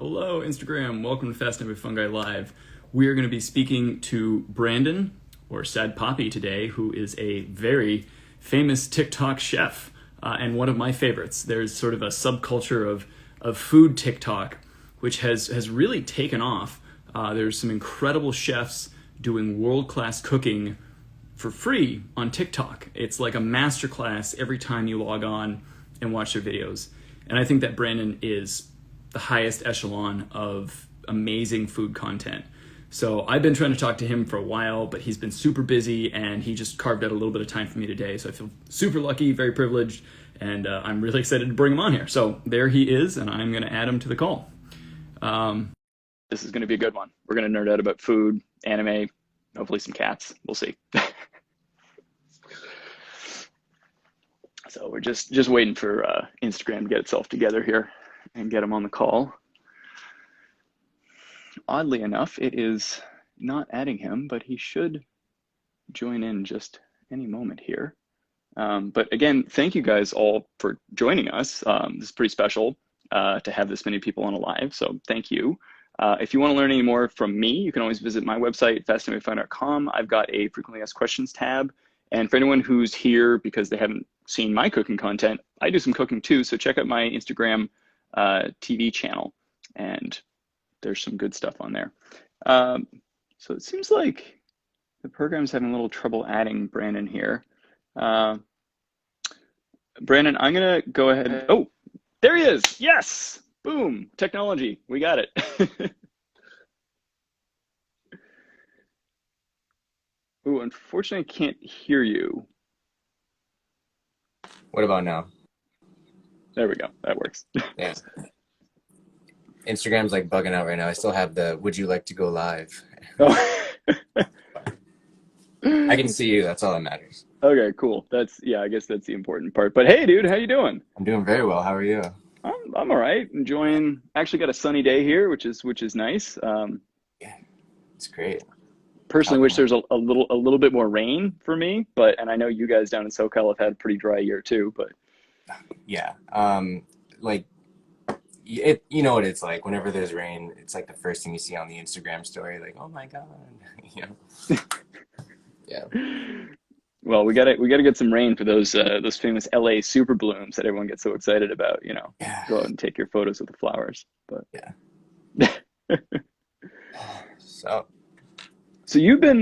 Hello, Instagram. Welcome to Fast with Fungi Live. We are going to be speaking to Brandon, or Sad Poppy today, who is a very famous TikTok chef and one of my favorites. There's sort of a subculture of food TikTok, which has really taken off. There's some incredible chefs doing world-class cooking for free on TikTok. It's like a masterclass every time you log on and watch their videos. And I think that Brandon is the highest echelon of amazing food content. So I've been trying to talk to him for a while, but he's been super busy and he just carved out a little bit of time for me today. So I feel super lucky, very privileged, and I'm really excited to bring him on here. So there he is, and I'm going to add him to the call. This is going to be a good one. We're going to nerd out about food, anime, hopefully some cats. We'll see. So we're just waiting for Instagram to get itself together here and get him on the call. Oddly enough, it is not adding him, but he should join in just any moment here. But again, thank you guys all for joining us. This is pretty special to have this many people on a live, so thank you. If you want to learn any more from me, you can always visit my website, fastandwayfun.com. I've got a frequently asked questions tab. And for anyone who's here because they haven't seen my cooking content, I do some cooking too, so check out my Instagram TV channel, and there's some good stuff on there. So it seems like the program's having a little trouble adding Brandon here. Brandon, I'm gonna go ahead. Oh, there he is. Yes, boom, technology, we got it. Oh, unfortunately, I can't hear you. What about now? There we go. That works. Yeah. Instagram's like bugging out right now. I still have the "Would you like to go live?" Oh. I can see you. That's all that matters. Okay, cool. I guess that's the important part. But hey, dude, how you doing? I'm doing very well. How are you? I'm all right. Enjoying. Actually, got a sunny day here, which is nice. Yeah, it's great. Personally, wish there's a little bit more rain for me, and I know you guys down in SoCal have had a pretty dry year too. But yeah, like you know what it's like. Whenever there's rain, it's like the first thing you see on the Instagram story. Like, oh my god, you know. Yeah. Well, we gotta get some rain for those famous LA super blooms that everyone gets so excited about. You know, Yeah. Go out and take your photos with the flowers. But yeah. So you've been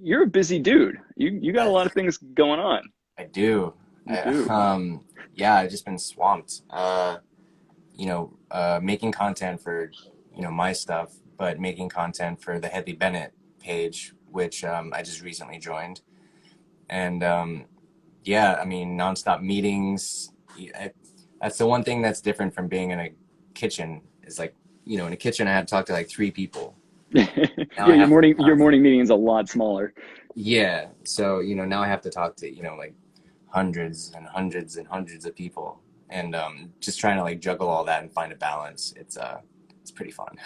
you're a busy dude. You got a lot of things going on. I do. Yeah, I've just been swamped. Making content for my stuff, but making content for the Hedley Bennett page, which I just recently joined. And nonstop meetings. That's the one thing that's different from being in a kitchen. Is like, in a kitchen I had to talk to like 3 people. Yeah, your morning meeting is a lot smaller. Yeah, so now I have to talk to like hundreds and hundreds and hundreds of people, and just trying to like juggle all that and find a balance. It's pretty fun.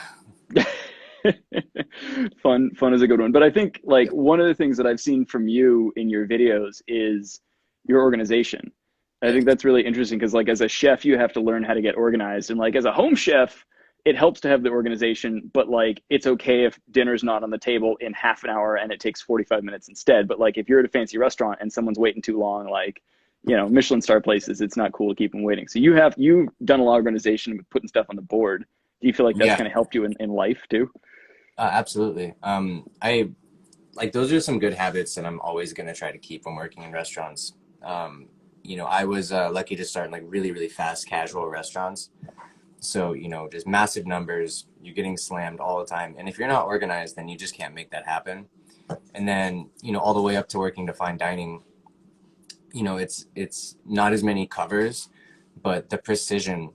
Fun is a good one. But I think like one of the things that I've seen from you in your videos is your organization. I think that's really interesting because like as a chef, you have to learn how to get organized, and like as a home chef, it helps to have the organization, but like it's okay if dinner's not on the table in half an hour and it takes 45 minutes instead. But like if you're at a fancy restaurant and someone's waiting too long, like Michelin star places, it's not cool to keep them waiting. So you've done a lot of organization with putting stuff on the board. Do you feel like that's kind of helped you in life too? Absolutely. I like those are some good habits that I'm always going to try to keep when working in restaurants. I was lucky to start in like really, really fast casual restaurants. So, just massive numbers, you're getting slammed all the time. And if you're not organized, then you just can't make that happen. And then, all the way up to working to fine dining, it's not as many covers, but the precision,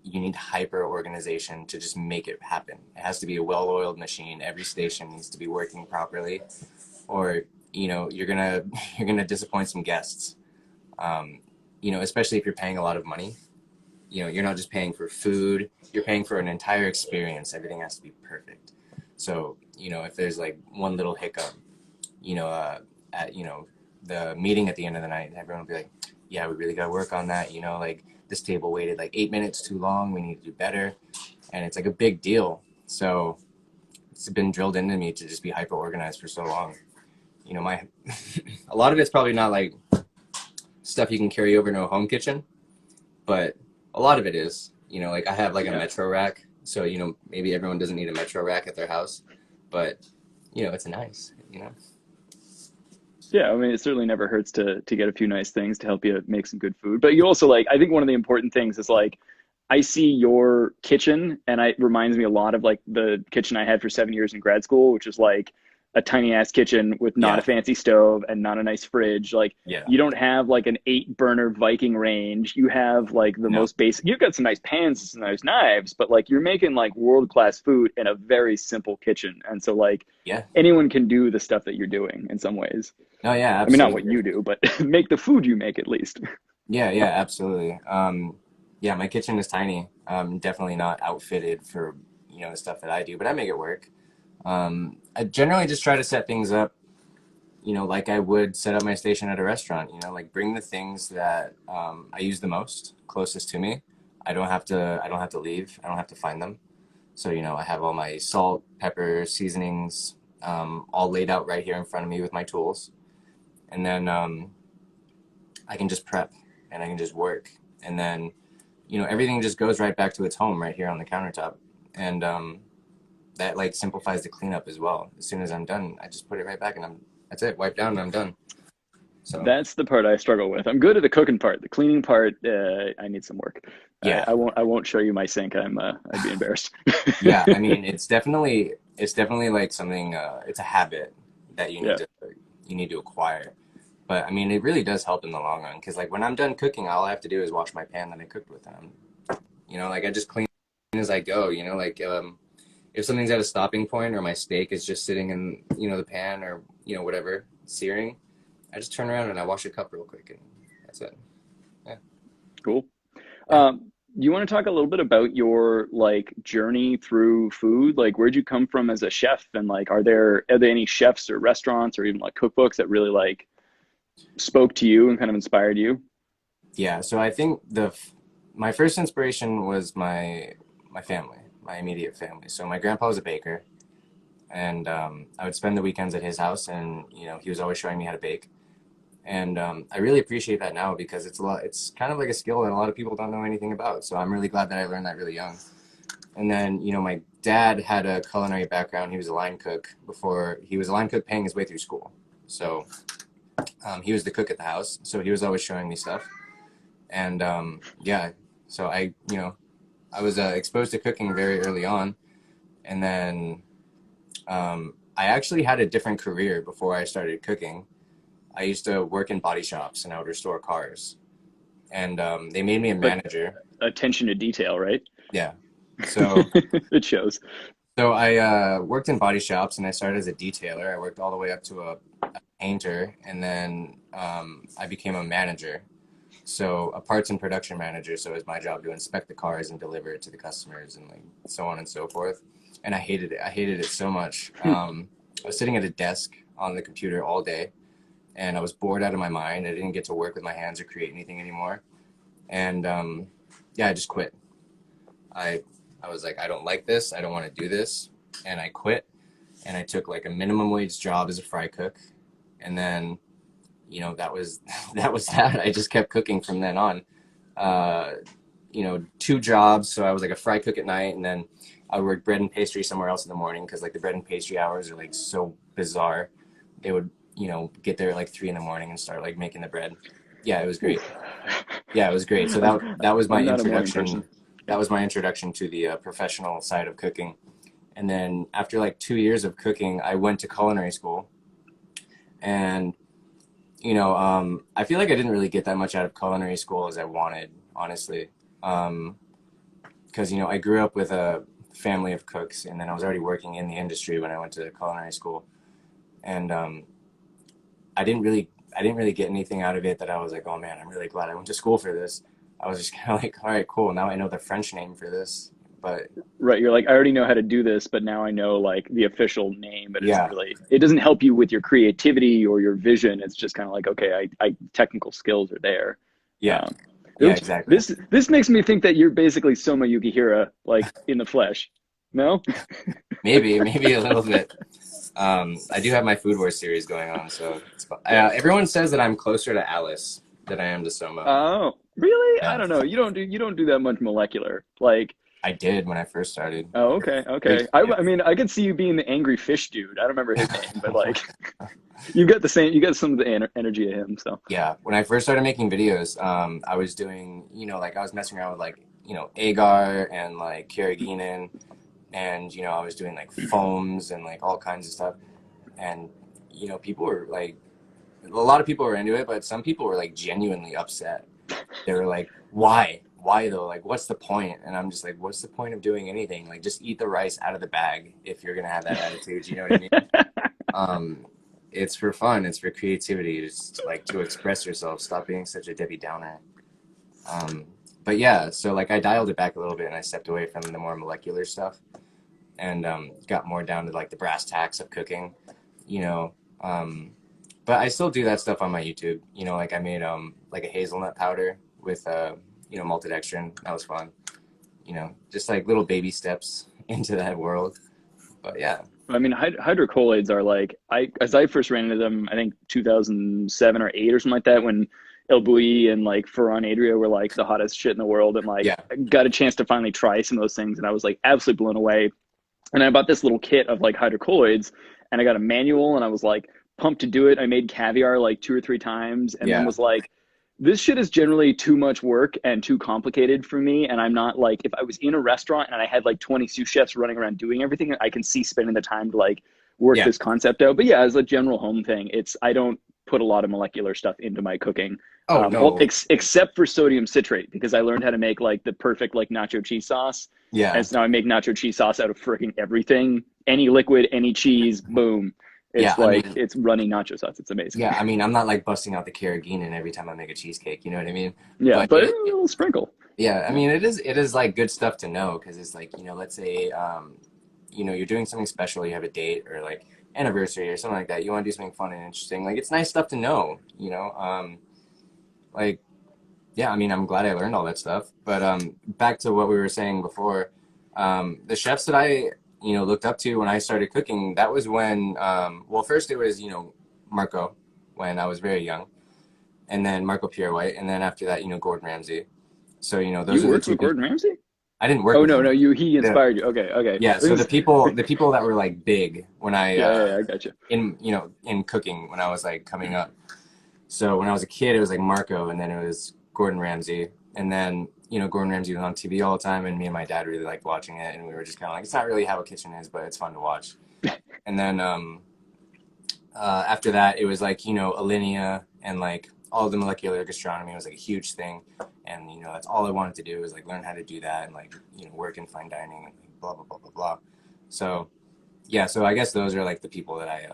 you need hyper organization to just make it happen. It has to be a well-oiled machine. Every station needs to be working properly, or, you're gonna disappoint some guests, especially if you're paying a lot of money. You're not just paying for food, you're paying for an entire experience. Everything has to be perfect. So, if there's like one little hiccup, at, the meeting at the end of the night, everyone will be like, yeah, we really got to work on that. Like this table waited like 8 minutes too long. We need to do better. and it's like a big deal. So it's been drilled into me to just be hyper organized for so long. You know, my a lot of it's probably not like stuff you can carry over to a home kitchen, but a lot of it is. You know, like I have like a Metro rack, so you know maybe everyone doesn't need a Metro rack at their house, but you know it's nice. You know. Yeah, I mean, it certainly never hurts to get a few nice things to help you make some good food. But you also like, I think one of the important things is like, I see your kitchen, and it reminds me a lot of like the kitchen I had for 7 years in grad school, which is like a tiny ass kitchen with not Yeah. a fancy stove and not a nice fridge. Like, Yeah. you don't have like an 8 burner Viking range. You have like the No. most basic. You've got some nice pans and some nice knives, but like you're making like world class food in a very simple kitchen. And so like Yeah. anyone can do the stuff that you're doing in some ways. No. Yeah. I mean, not what Absolutely. you do, but make the food you make at least. Yeah. Yeah. Absolutely. Yeah. My kitchen is tiny. Definitely not outfitted for you know the stuff that I do, but I make it work. I generally just try to set things up, you know, like I would set up my station at a restaurant. You know, like bring the things that I use the most closest to me. I don't have to. I don't have to leave. I don't have to find them. So you know, I have all my salt, pepper, seasonings, all laid out right here in front of me with my tools, and then I can just prep and I can just work, and then you know everything just goes right back to its home right here on the countertop, and that like simplifies the cleanup as well. As soon as I'm done, I just put it right back and that's it, wipe down and I'm done. So That's the part I struggle with. I'm good at the cooking part. The cleaning part, I need some work. yeah, I won't show you my sink. I'd be embarrassed. yeah. I mean, it's definitely like something. It's a habit that Yeah. you need to acquire. But I mean, it really does help in the long run because like when I'm done cooking, all I have to do is wash my pan that I cooked with, and you know, like I just clean as I go. You know, like if something's at a stopping point or my steak is just sitting in you know the pan or you know whatever searing, I just turn around and I wash a cup real quick and that's it. Yeah, Cool. yeah. You want to talk a little bit about your like journey through food? Like, where'd you come from as a chef? And like, are there any chefs or restaurants or even like cookbooks that really like spoke to you and kind of inspired you? Yeah, so I think my first inspiration was my family, my immediate family. So my grandpa was a baker, and I would spend the weekends at his house, and you know he was always showing me how to bake, and I really appreciate that now because it's a lot. It's kind of like a skill that a lot of people don't know anything about. So I'm really glad that I learned that really young. And then you know my dad had a culinary background. He was a line cook before he was a line cook paying his way through school. So he was the cook at the house. So he was always showing me stuff. And yeah, so you know, I was exposed to cooking very early on, and then I actually had a different career before I started cooking. I used to work in body shops and I would restore cars, and they made me a But manager. attention to detail, right? Yeah, so It shows. I worked in body shops and I started as a detailer. I worked all the way up to a painter, and then I became a manager. So a parts and production manager. So it's my job to inspect the cars and deliver it to the customers and like so on and so forth. And I hated it. I hated it so much. I was sitting at a desk on the computer all day, and I was bored out of my mind. I didn't get to work with my hands or create anything anymore. And yeah, I just quit. I I was like, I don't like this. I don't want to do this, and I quit. And I took like a minimum wage job as a fry cook, and then you know that was that was that. I just kept cooking from then on. Uh, you know, 2 jobs. So I was like a fry cook at night, and then I would work bread and pastry somewhere else in the morning because like the bread and pastry hours are like so bizarre. They would you know get there at like 3 in the morning and start like making the bread. Yeah, it was great. Oof. Yeah, it was great. So I'm, that was my I'm not a morning introduction. person. That was my introduction to the professional side of cooking. And then after like 2 years of cooking, I went to culinary school, and you know, I feel like I didn't really get that much out of culinary school as I wanted, honestly. Um, because you know, I grew up with a family of cooks, and then I was already working in the industry when I went to culinary school, and I didn't really get anything out of it that I was like, oh man, I'm really glad I went to school for this. I was just kind of like, all right, cool. Now I know the French name for this, but Right. You're like, I already know how to do this, but now I know like the official name, but yeah, it doesn't help you with your creativity or your vision. It's just kind of like, okay, technical skills are there. yeah, Um, Yeah, Which exactly. this makes me think that you're basically Soma Yukihira, like in the flesh. No? Maybe a little bit. I do have my Food Wars series going on, so it's fun. Yeah. Everyone says that I'm closer to Alice than I am to Soma. Oh, really? I Yeah, don't know. You don't do that much molecular. Like, I did when I first started. oh, okay, Big, okay. yeah. I mean, I could see you being the angry fish dude. I don't remember his name, but like, you got the same. You got some of the energy of him. So. Yeah, when I first started making videos, I was doing, like I was messing around with like, agar and like carrageenan, and I was doing like foams and like all kinds of stuff, and people were like, a lot of people were into it, but some people were like genuinely upset. They were like, why though? Like, what's the point? And I'm just like, what's the point of doing anything? Like, just eat the rice out of the bag if you're gonna have that attitude. You know what I mean? It's for fun. It's for creativity. It's like to express yourself. Stop being such a Debbie Downer. But yeah, so like I dialed it back a little bit and I stepped away from the more molecular stuff and got more down to like the brass tacks of cooking, you know. But I still do that stuff on my YouTube. Like I made like a hazelnut powder with maltodextrin. That was fun. Just like little baby steps into that world. But yeah. I mean, hydrocolloids are like as I first ran into them, I think 2007 or 8 or something like that, when El Bulli and like Ferran Adria were like the hottest shit in the world, and like Yeah. I got a chance to finally try some of those things, and I was like absolutely blown away. And I bought this little kit of like hydrocolloids, and I got a manual, and I was like pumped to do it. I made caviar like 2 or 3 times, and then Yeah. was like, this shit is generally too much work and too complicated for me. And I'm not like, if I was in a restaurant and I had like 20 sous chefs running around doing everything, I can see spending the time to like work Yeah. this concept out. But yeah, as a general home thing, I don't put a lot of molecular stuff into my cooking. Oh Well, no. except for sodium citrate, because I learned how to make like the perfect like nacho cheese sauce. Yeah. And so now I make nacho cheese sauce out of freaking everything, any liquid, any cheese, boom. Yeah. It's like, it's running nacho sauce. It's amazing. Yeah. I mean, I'm not like busting out the carrageenan every time I make a cheesecake. You know what I mean? Yeah, But but a little sprinkle. yeah, I mean, it is like good stuff to know because it's like, let's say, you're doing something special, you have a date or like anniversary or something like that. You want to do something fun and interesting. Like, it's nice stuff to know, like, yeah, I mean, I'm glad I learned all that stuff. But back to what we were saying before, the chefs that I, looked up to when I started cooking, that was when, well, first it was, Marco, when I was very young, and then Marco Pierre White, and then after that, Gordon Ramsay. So, those You are the worked two with people. Gordon Ramsay? I didn't work Oh with no, him. no, he inspired you. Okay, okay. Yeah, so the people that were like big when Yeah, I got you. in cooking when I was like coming up. So when I was a kid, it was like Marco, and then it was Gordon Ramsay, and then Gordon Ramsay was on TV all the time, and me and my dad really liked watching it, and we were just kind of like, it's not really how a kitchen is, but it's fun to watch. And then after that, it was like Alinea and like all the molecular gastronomy was like a huge thing, and that's all I wanted to do was like learn how to do that and like work in fine dining and like, blah blah blah blah blah. So yeah, so I guess those are like the people that I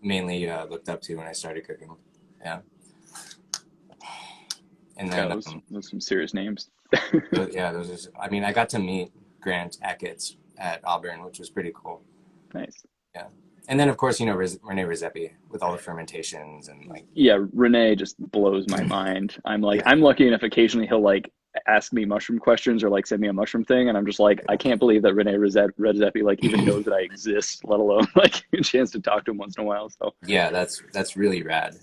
mainly looked up to when I started cooking. Yeah. And Yeah, then those some serious names. those are, I mean, I got to meet Grant Achatz at Auburn, which was pretty cool. Nice. Yeah. And then of course, Rene Redzepi with all the fermentations and like. Yeah, Renee just blows my mind. I'm like, I'm lucky enough occasionally he'll like ask me mushroom questions or like send me a mushroom thing, and I'm just like, I can't believe that Rene Redzepi like even knows that I exist, let alone like a chance to talk to him once in a while. So Yeah, that's really rad.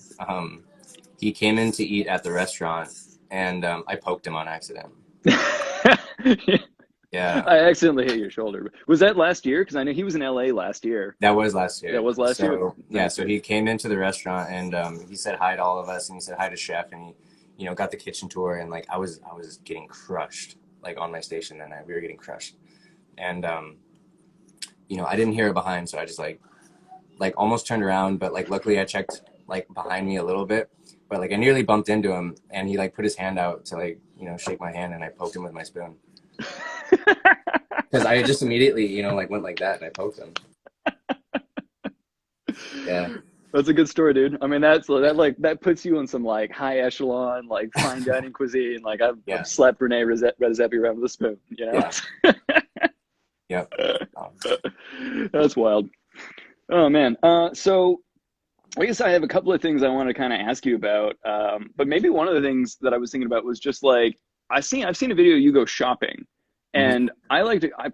He came in to eat at the restaurant, and I poked him on accident. Yeah, I accidentally hit your shoulder. Was that last year? Because I know he was in LA last year. that was last year. That was last year? Yeah, so he came into the restaurant and he said hi to all of us, and he said hi to Chef, and he got the kitchen tour, and like I was getting crushed like on my station that night. We were getting crushed, and I didn't hear it behind, so I just like almost turned around, but like luckily I checked like behind me a little bit, but like I nearly bumped into him, and he like put his hand out to like shake my hand, and I poked him with my spoon. Because I just immediately, like went like that and I poked him. Yeah. That's a good story, dude. I mean, that puts you in some like high echelon, like fine dining cuisine. Like I've slapped Rene Redzepi around with a spoon, Yeah. Yep. That's wild. Oh man. So I guess I have a couple of things I want to kind of ask you about. But maybe one of the things that I was thinking about was just like, I've seen a video you go shopping, Mhm. and I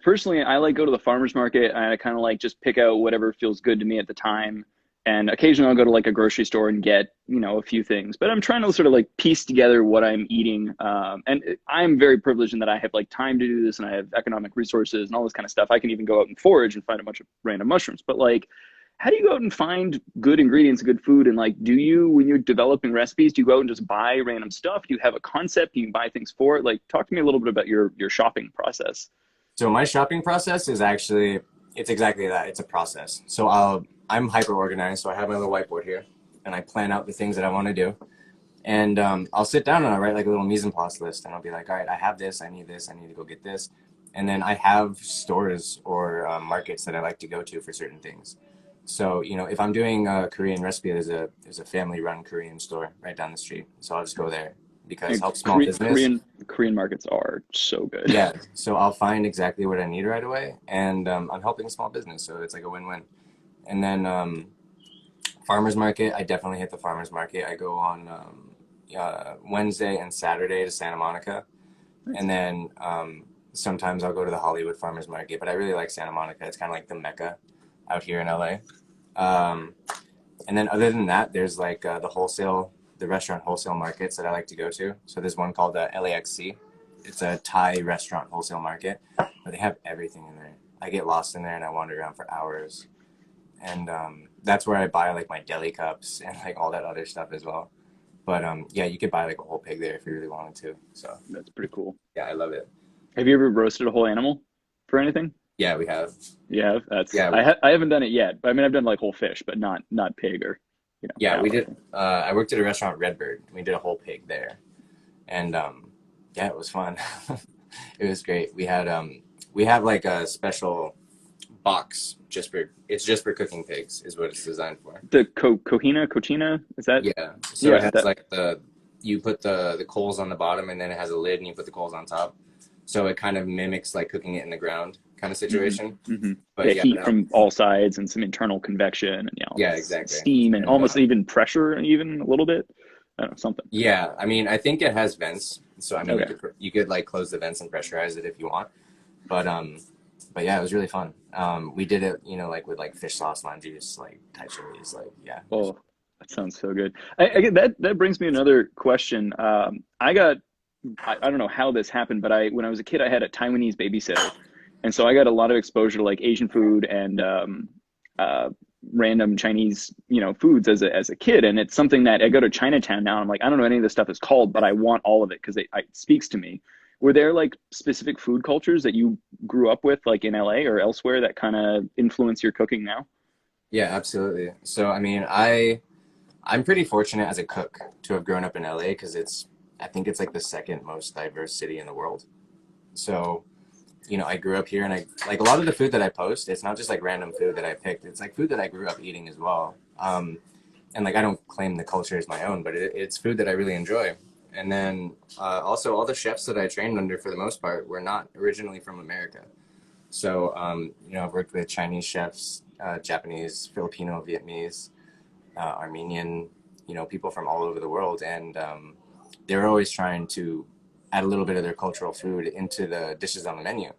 personally I like go to the farmers market, and I kind of like just pick out whatever feels good to me at the time. And occasionally I'll go to like a grocery store and get, a few things. But I'm trying to sort of like piece together what I'm eating. I'm very privileged in that I have like time to do this, and I have economic resources and all this kind of stuff. I can even go out and forage and find a bunch of random mushrooms. But like, how do you go out and find good ingredients, good food? And like, when you're developing recipes, do you go out and just buy random stuff? Do you have a concept? Do you buy things for it? Like, talk to me a little bit about your shopping process. So my shopping process is actually, it's exactly that. It's a process. I'm hyper organized, so I have my little whiteboard here, and I plan out the things that I want to do. And I'll sit down and I'll write like a little mise en place list, and I'll be like, all right, I have this, I need to go get this. And then I have stores or markets that I like to go to for certain things. So, if I'm doing a Korean recipe, there's a family run Korean store right down the street. So I'll just go there because it And helps small business. Korean markets are so good. Yeah, so I'll find exactly what I need right away, and I'm helping a small business, so it's like a win-win. And then farmers market, I definitely hit the farmers market. I go on Wednesday and Saturday to Santa Monica, Nice. and then sometimes I'll go to the Hollywood farmers market. But I really like Santa Monica. It's kind of like the Mecca out here in LA. Um, and then other than that, there's like the restaurant wholesale markets that I like to go to. So there's one called LAXC. It's a Thai restaurant wholesale market, but they have everything in there. I get lost in there and I wander around for hours. And that's where I buy like my deli cups and like all that other stuff as well. But yeah, you could buy like a whole pig there if you really wanted to. So That's pretty cool. yeah, I love it. Have you ever roasted a whole animal for anything? Yeah, we have. Yeah, that's Yeah, I haven't done it yet. I mean, I've done like whole fish, but not pig or yeah, cow we or did. anything. I worked at a restaurant, Redbird. We did a whole pig there, and yeah, it was fun. It was great. We have like a special box just for cooking pigs is what it's designed for. The cochina, is that? Yeah. So it Yeah, has that. like you put the coals on the bottom and then it has a lid and you put the coals on top. So it kind of mimics like cooking it in the ground kind of Hmm. situation. Hmm. But Yeah, yeah, heat no, from all sides and some internal convection and yeah, exactly. steam and And almost even pressure, even a little bit. I don't know, something. yeah, I mean, I think it has vents. So I mean, Okay. you could like close the vents and pressurize it if you want. But yeah, it was really fun. We did it, like with like fish sauce, lime juice, like Thai chilies, like yeah. Oh, that sounds so good. I get that brings me another question. I don't know how this happened, but when I was a kid, I had a Taiwanese babysitter, and so I got a lot of exposure to like Asian food and uh, random Chinese, foods as a kid. And it's something that I go to Chinatown now. And I'm like, I don't know what any of this stuff is called, but I want all of it because it speaks to me. Were there like specific food cultures that you grew up with, like in LA or elsewhere, that kind of influence your cooking now? Yeah, absolutely. So I mean, I'm pretty fortunate as a cook to have grown up in LA because I think it's like the second most diverse city in the world. So, I grew up here and I like a lot of the food that I post, it's not just like random food that I picked. It's like food that I grew up eating as well. And like I don't claim the culture is my own, but it's food that I really enjoy. And then also all the chefs that I trained under for the most part were not originally from America. So, I've worked with Chinese chefs, Japanese, Filipino, Vietnamese, Armenian, people from all over the world. And they're always trying to add a little bit of their cultural food into the dishes on the menu.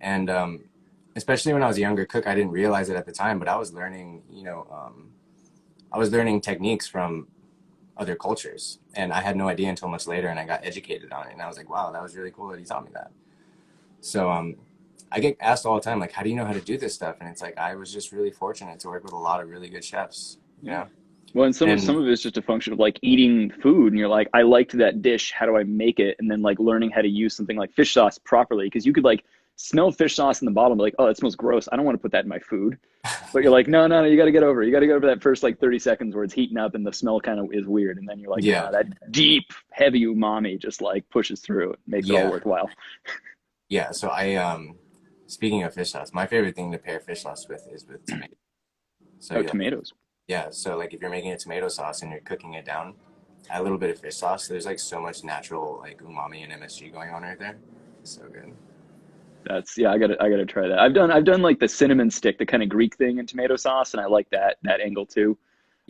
And especially when I was a younger cook, I didn't realize it at the time, but I was learning techniques from other cultures. And I had no idea until much later, and I got educated on it. And I was like, wow, that was really cool that he taught me that. So I get asked all the time, like, how do you know how to do this stuff? And it's like, I was just really fortunate to work with a lot of really good chefs, you Yeah. know? Well, and some And of it's just a function of like eating food, and you're like, I liked that dish. How do I make it? And then like learning how to use something like fish sauce properly, because you could like smell fish sauce in the bottle, and be like, oh, it smells gross. I don't want to put that in my food. But you're like, no, no, no, you got to get over. It. You got to get over that first like 30 seconds where it's heating up and the smell kind of is weird, and then you're like, yeah, no, that deep, heavy umami just like pushes through. It makes it all yeah, worthwhile. yeah. So speaking of fish sauce, my favorite thing to pair fish sauce with is with tomato. So Oh, yeah, tomatoes. yeah. So like if you're making a tomato sauce and you're cooking it down, add a little bit of fish sauce. There's like so much natural like umami and MSG going on right there. So good. That's yeah, I gotta try that. I've done like the cinnamon stick, the kind of Greek thing in tomato sauce, and I like that angle too.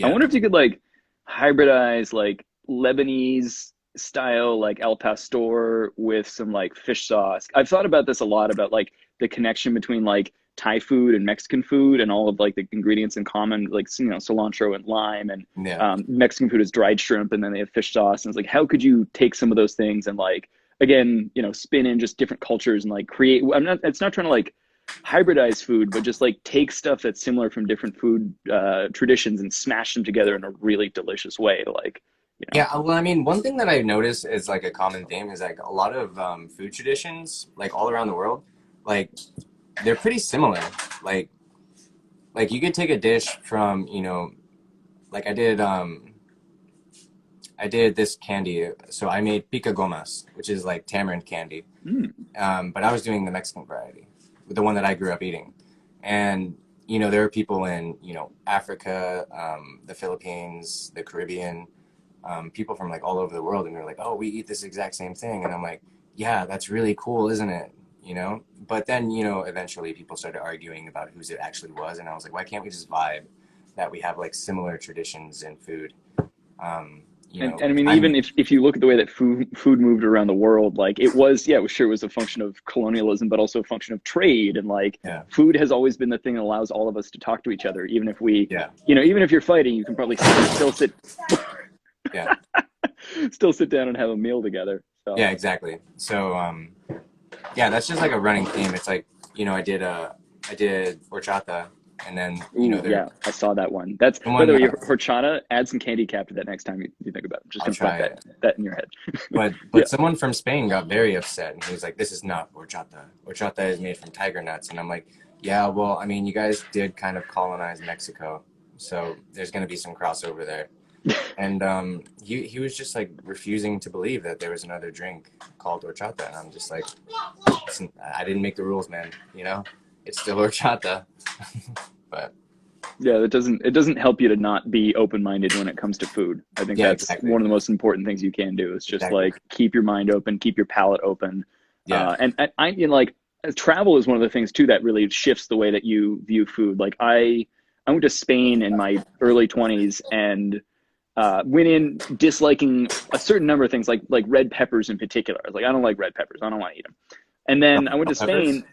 I Yeah, wonder if you could like hybridize like Lebanese style like al pastor with some like fish sauce. I've thought about this a lot about like the connection between like Thai food and Mexican food and all of like the ingredients in common, like cilantro and lime, and Yeah. Mexican food is dried shrimp, and then they have fish sauce, and it's like how could you take some of those things and like again spin in just different cultures and like create. It's not trying to like hybridize food, but just like take stuff that's similar from different food traditions and smash them together in a really delicious way. Like, Yeah, well, I mean, one thing that I've noticed is like a common theme is like a lot of food traditions, like all around the world, like they're pretty similar. Like, like you could take a dish from, like I did this candy. So I made pica gomas, which is like tamarind candy. mm, But I was doing the Mexican variety, the one that I grew up eating. And, there are people in, Africa, the Philippines, the Caribbean, people from like all over the world. And they're like, oh, we eat this exact same thing. And I'm like, yeah, that's really cool, isn't it? But then, eventually people started arguing about whose it actually was. And I was like, why can't we just vibe that we have like similar traditions in food? and I mean, even if you look at the way that food moved around the world, like it was, yeah, it was a function of colonialism, but also a function of trade. And like yeah, food has always been the thing that allows all of us to talk to each other, even if we, yeah, even if you're fighting, you can probably still sit, yeah, still sit down and have a meal together. So. yeah, exactly. So, yeah, that's just like a running theme. It's like, I did horchata, and then, Ooh, yeah, I saw that one. That's, by the way, horchata, add some candy cap to that next time you think about it. Just gonna put that in your head. But Yeah. someone from Spain got very upset, and he was like, this is not horchata. Horchata is made from tiger nuts. And I'm like, yeah, well, I mean, you guys did kind of colonize Mexico, so there's going to be some crossover there. And he was just like refusing to believe that there was another drink called horchata. And I'm just like, I didn't make the rules, man. It's still horchata. But yeah, it doesn't help you to not be open-minded when it comes to food. I think that's exactly one of the most important things you can do is just like keep your mind open, keep your palate open. Yeah. And I like travel is one of the things too that really shifts the way that you view food. Like I went to Spain in my early 20s and went in disliking a certain number of things like red peppers in particular. I was like, I don't like red peppers. I don't want to eat them. And then I went to Spain.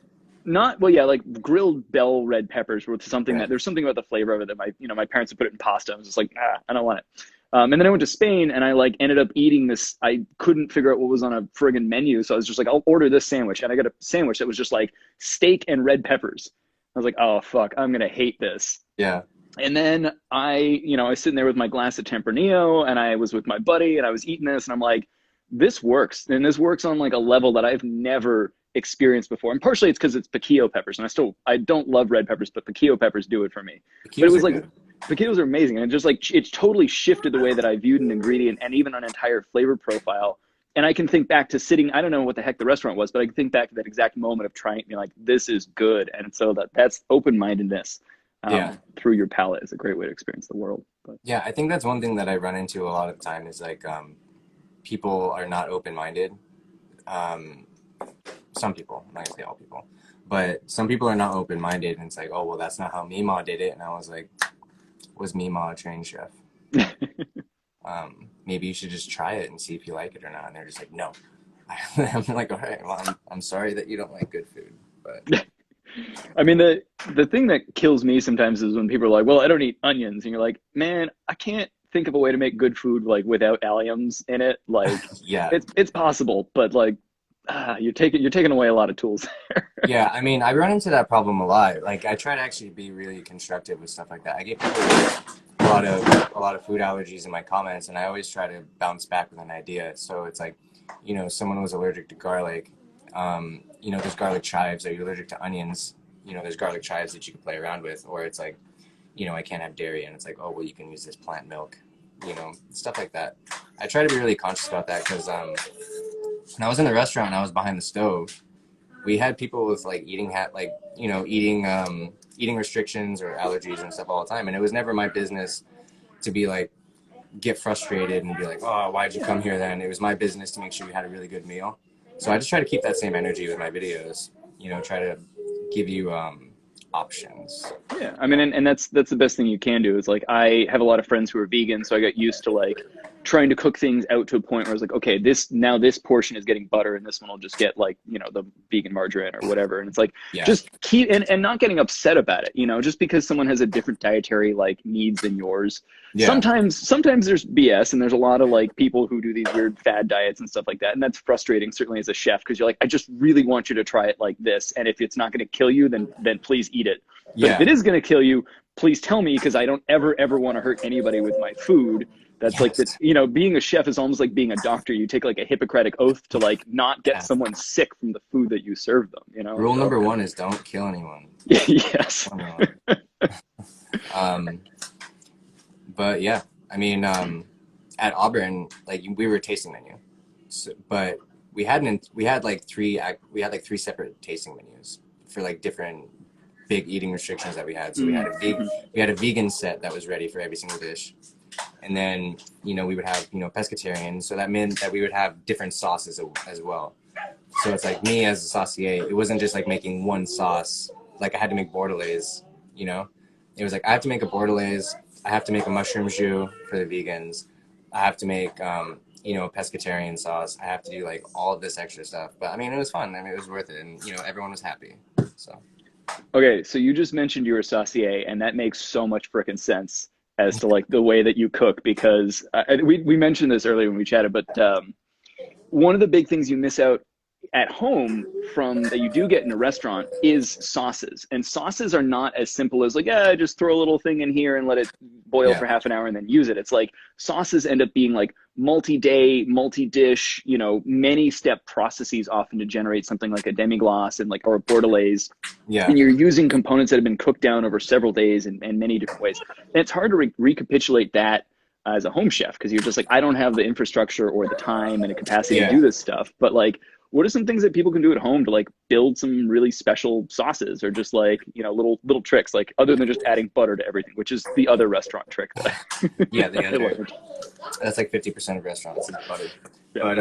Like grilled bell red peppers were something that there's something about the flavor of it that my parents had put it in pasta. I was just like, I don't want it. And then I went to Spain and I like ended up eating this. I couldn't figure out what was on a friggin' menu. So I was just like, I'll order this sandwich. And I got a sandwich that was just like steak and red peppers. I was like, oh, fuck, I'm going to hate this. Yeah. And then I was sitting there with my glass of Tempranillo and I was with my buddy and I was eating this and I'm like, this works. And this works on like a level that I've never experienced before. And partially it's because it's piquillo peppers. And I don't love red peppers, but piquillo peppers do it for me. But it was like, piquillos are amazing. And just like, it's totally shifted the way that I viewed an ingredient and even an entire flavor profile. And I can think back to sitting, I don't know what the heck the restaurant was, but I can think back to that exact moment of trying to be like, this is good. And so that's open-mindedness through your palate is a great way to experience the world. But. Yeah, I think that's one thing that I run into a lot of the time is like people are not open-minded. Some people, I'm not gonna say all people, but some people are not open-minded and it's like, oh, well, that's not how Mima did it. And I was like, was Mima a trained chef? Maybe you should just try it and see if you like it or not. And they're just like, no. I'm like, all right, well, I'm sorry that you don't like good food, but. I mean, the thing that kills me sometimes is when people are like, well, I don't eat onions. And you're like, man, I can't think of a way to make good food like without alliums in it. Like, yeah, it's possible, but like, you're taking away a lot of tools there. Yeah, I mean, I run into that problem a lot. Like, I try to actually be really constructive with stuff like that. I get people a lot of food allergies in my comments, and I always try to bounce back with an idea. So it's like, someone was allergic to garlic. There's garlic chives. Are you allergic to onions? There's garlic chives that you can play around with. Or it's like, I can't have dairy, and it's like, oh, well, you can use this plant milk. Stuff like that. I try to be really conscious about that because when I was in the restaurant and I was behind the stove, we had people with like eating restrictions or allergies and stuff all the time. And it was never my business to be like, get frustrated and be like, oh, why'd you come here then? It was my business to make sure we had a really good meal. So I just try to keep that same energy with my videos, try to give you options. Yeah, I mean, and that's the best thing you can do is like, I have a lot of friends who are vegan, so I got used to like trying to cook things out to a point where it's like, okay, this portion is getting butter and this one will just get like, the vegan margarine or whatever. And it's like, Yeah. just keep, and not getting upset about it, just because someone has a different dietary like needs than yours. Yeah. Sometimes there's BS, and there's a lot of like people who do these weird fad diets and stuff like that. And that's frustrating, certainly as a chef, because you're like, I just really want you to try it like this. And if it's not going to kill you, then please eat it. But if it is going to kill you, please tell me, because I don't ever want to hurt anybody with my food. That's like that, being a chef is almost like being a doctor. You take like a Hippocratic oath to like not get someone sick from the food that you serve them, Rule number one is don't kill anyone. Yes. But yeah, I mean, at Auburn, like we were tasting menu, but we had like three separate tasting menus for like different big eating restrictions that we had. So we had a vegan set that was ready for every single dish. And then, we would have, pescatarian. So that meant that we would have different sauces as well. So it's like me as a saucier, it wasn't just like making one sauce. Like I had to make bordelaise, It was like I have to make a bordelaise. I have to make a mushroom jus for the vegans. I have to make, pescatarian sauce. I have to do like all of this extra stuff. But I mean, it was fun. I mean, it was worth it. And, everyone was happy. So. Okay. So you just mentioned you were a saucier, and that makes so much freaking sense as to like the way that you cook, because we mentioned this earlier when we chatted, but one of the big things you miss out at home from that you do get in a restaurant is sauces. And sauces are not as simple as like, just throw a little thing in here and let it boil for half an hour and then use it. It's like sauces end up being like multi-day, multi-dish, many step processes often to generate something like a demi-glace and like, or a bordelaise. Yeah. And you're using components that have been cooked down over several days in many different ways. And it's hard to recapitulate that as a home chef, because you're just like, I don't have the infrastructure or the time and the capacity to do this stuff. But like, what are some things that people can do at home to like build some really special sauces, or just like, little tricks, like other than just adding butter to everything, which is the other restaurant trick that that's like 50% of restaurants is butter. Yeah. But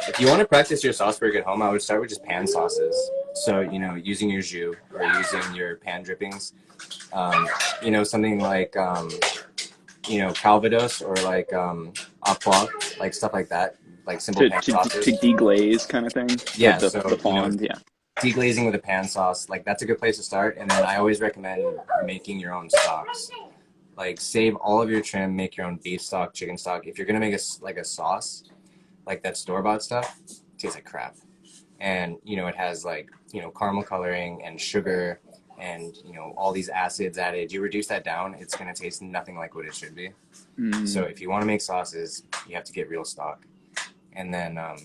if you want to practice your sauce work at home, I would start with just pan sauces. So, using your jus or using your pan drippings, something like, Calvados or like au poivre, like stuff like that. Like simple pan sauces. To deglaze kind of thing? Yeah, like the fond, deglazing with a pan sauce, like that's a good place to start. And then I always recommend making your own stocks. Like save all of your trim, make your own beef stock, chicken stock. If you're gonna make a sauce, like that store-bought stuff, it tastes like crap. And it has like caramel coloring and sugar and all these acids added. You reduce that down, it's gonna taste nothing like what it should be. So if you want to make sauces, you have to get real stock. And then other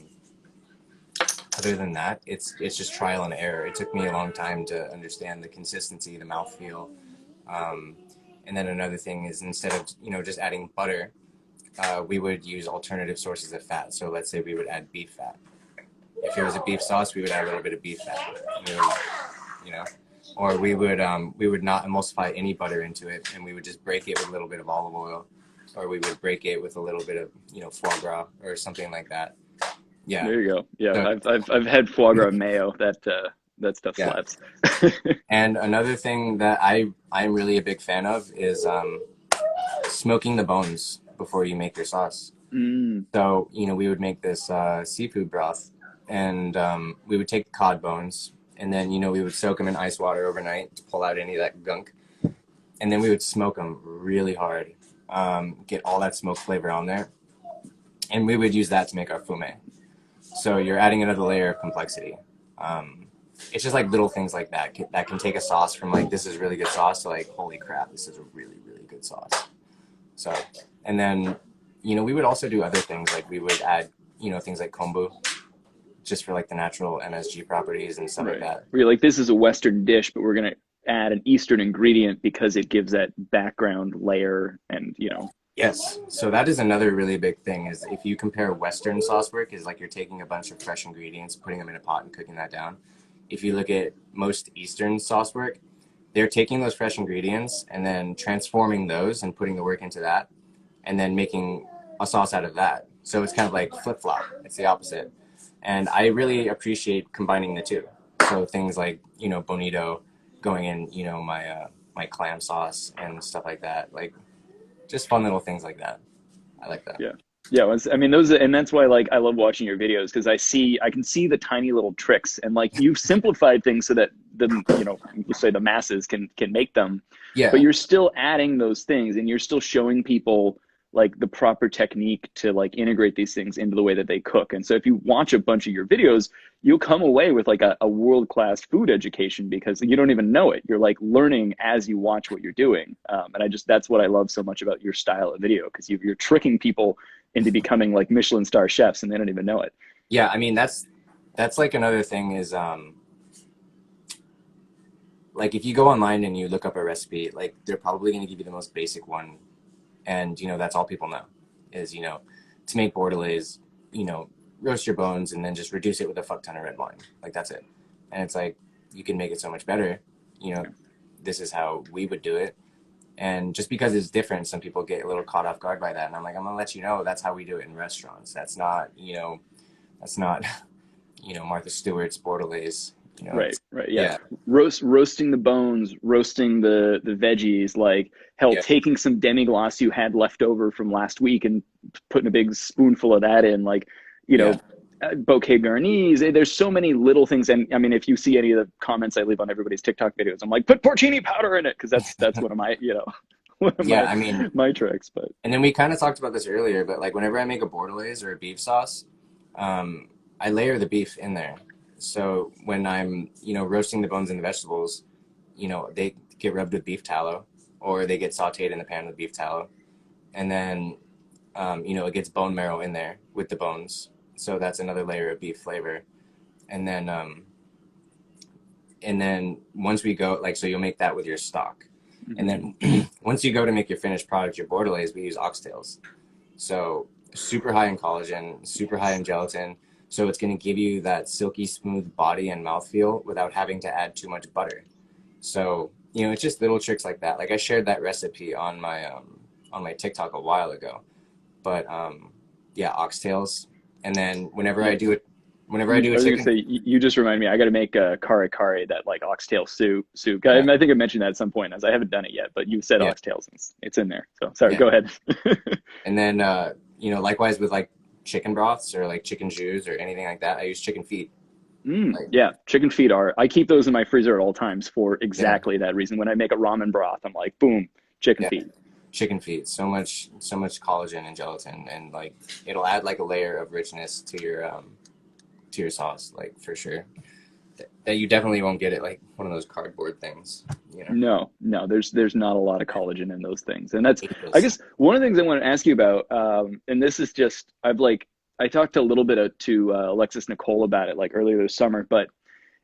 than that, it's just trial and error. It took me a long time to understand the consistency, the mouthfeel. And then another thing is, instead of just adding butter, we would use alternative sources of fat. So let's say we would add beef fat. If it was a beef sauce, we would add a little bit of beef fat. Or we would not emulsify any butter into it, and we would just break it with a little bit of olive oil. Or we would break it with a little bit of, foie gras or something like that. Yeah. There you go. Yeah, so, I've had foie gras mayo. That stuff slaps. And another thing that I'm really a big fan of is smoking the bones before you make your sauce. So, we would make this seafood broth, and we would take the cod bones, and then, we would soak them in ice water overnight to pull out any of that gunk. And then we would smoke them really hard. Get all that smoke flavor on there, and we would use that to make our fumet. So you're adding another layer of complexity. It's just like little things like that that can take a sauce from like, this is really good sauce, to like, holy crap, this is a really, really good sauce. So, and then, we would also do other things, like we would add, things like kombu, just for like the natural MSG properties and stuff like that. Where you're like, this is a Western dish, but we're gonna add an Eastern ingredient because it gives that background layer, and Yes. So that is another really big thing, is if you compare Western sauce work, is like you're taking a bunch of fresh ingredients, putting them in a pot and cooking that down. If you look at most Eastern sauce work, they're taking those fresh ingredients and then transforming those and putting the work into that, and then making a sauce out of that. So it's kind of like flip-flop. It's the opposite. And I really appreciate combining the two. So things like, bonito going in, my clam sauce and stuff like that. Like, just fun little things like that. I like that. Yeah. Yeah, I mean those, and that's why like I love watching your videos because I can see the tiny little tricks, and like you've simplified things so that the, you say the masses can make them, but Yeah. you're still adding those things and you're still showing people like the proper technique to like integrate these things into the way that they cook. And so if you watch a bunch of your videos, you'll come away with like a world-class food education because you don't even know it. You're like learning as you watch what you're doing. And that's what I love so much about your style of video, because you're tricking people into becoming like Michelin star chefs and they don't even know it. Yeah, I mean that's like another thing is like if you go online and you look up a recipe, like they're probably going to give you the most basic one, and that's all people know is to make bordelaise, roast your bones and then just reduce it with a fuck ton of red wine. Like that's it. And it's like you can make it so much better. This is how we would do it. And just because it's different, some people get a little caught off guard by that. And I'm like, I'm gonna let you know that's how we do it in restaurants. That's not Martha Stewart's bordelaise. Right, right, yeah. Yeah, Roasting the bones, roasting the veggies, like hell, yeah, taking some demi-glace you had left over from last week and putting a big spoonful of that in, like, you yeah. know, bouquet garnis. There's so many little things, and I mean, if you see any of the comments I leave on everybody's TikTok videos, I'm like, put porcini powder in it, because that's one of my, one of Yeah, my I mean, my tricks. But and then we kind of talked about this earlier, but like whenever I make a bordelaise or a beef sauce, I layer the beef in there. So when I'm, roasting the bones and the vegetables, they get rubbed with beef tallow, or they get sauteed in the pan with beef tallow. And then, it gets bone marrow in there with the bones. So that's another layer of beef flavor. And then once we go, like, so you'll make that with your stock. And then once you go to make your finished product, your bordelaise, we use oxtails. So super high in collagen, super high in gelatin. So it's going to give you that silky smooth body and mouthfeel without having to add too much butter. So, it's just little tricks like that. Like I shared that recipe on my TikTok a while ago. But yeah, oxtails. And then whenever I do I a was gonna chicken. say, you just remind me. I got to make a kare kare, that like oxtail soup. Yeah, I think I mentioned that at some point, as I haven't done it yet. But you said yeah, oxtails, and it's in there. So sorry, yeah. go ahead. And then likewise with like chicken broths or like chicken jus or anything like that, I use chicken feet. Like, Yeah, chicken feet are. I keep those in my freezer at all times for yeah, exactly that reason. When I make a ramen broth, I'm like, boom, chicken yeah. feet. Chicken feet, so much collagen and gelatin, and like it'll add like a layer of richness to your sauce, like for sure, that you definitely won't get it like one of those cardboard things. No, there's not a lot of collagen in those things, and that's, I 80%. guess, one of the things I want to ask you about. And this is just, I talked a little bit to Alexis Nicole about it like earlier this summer, but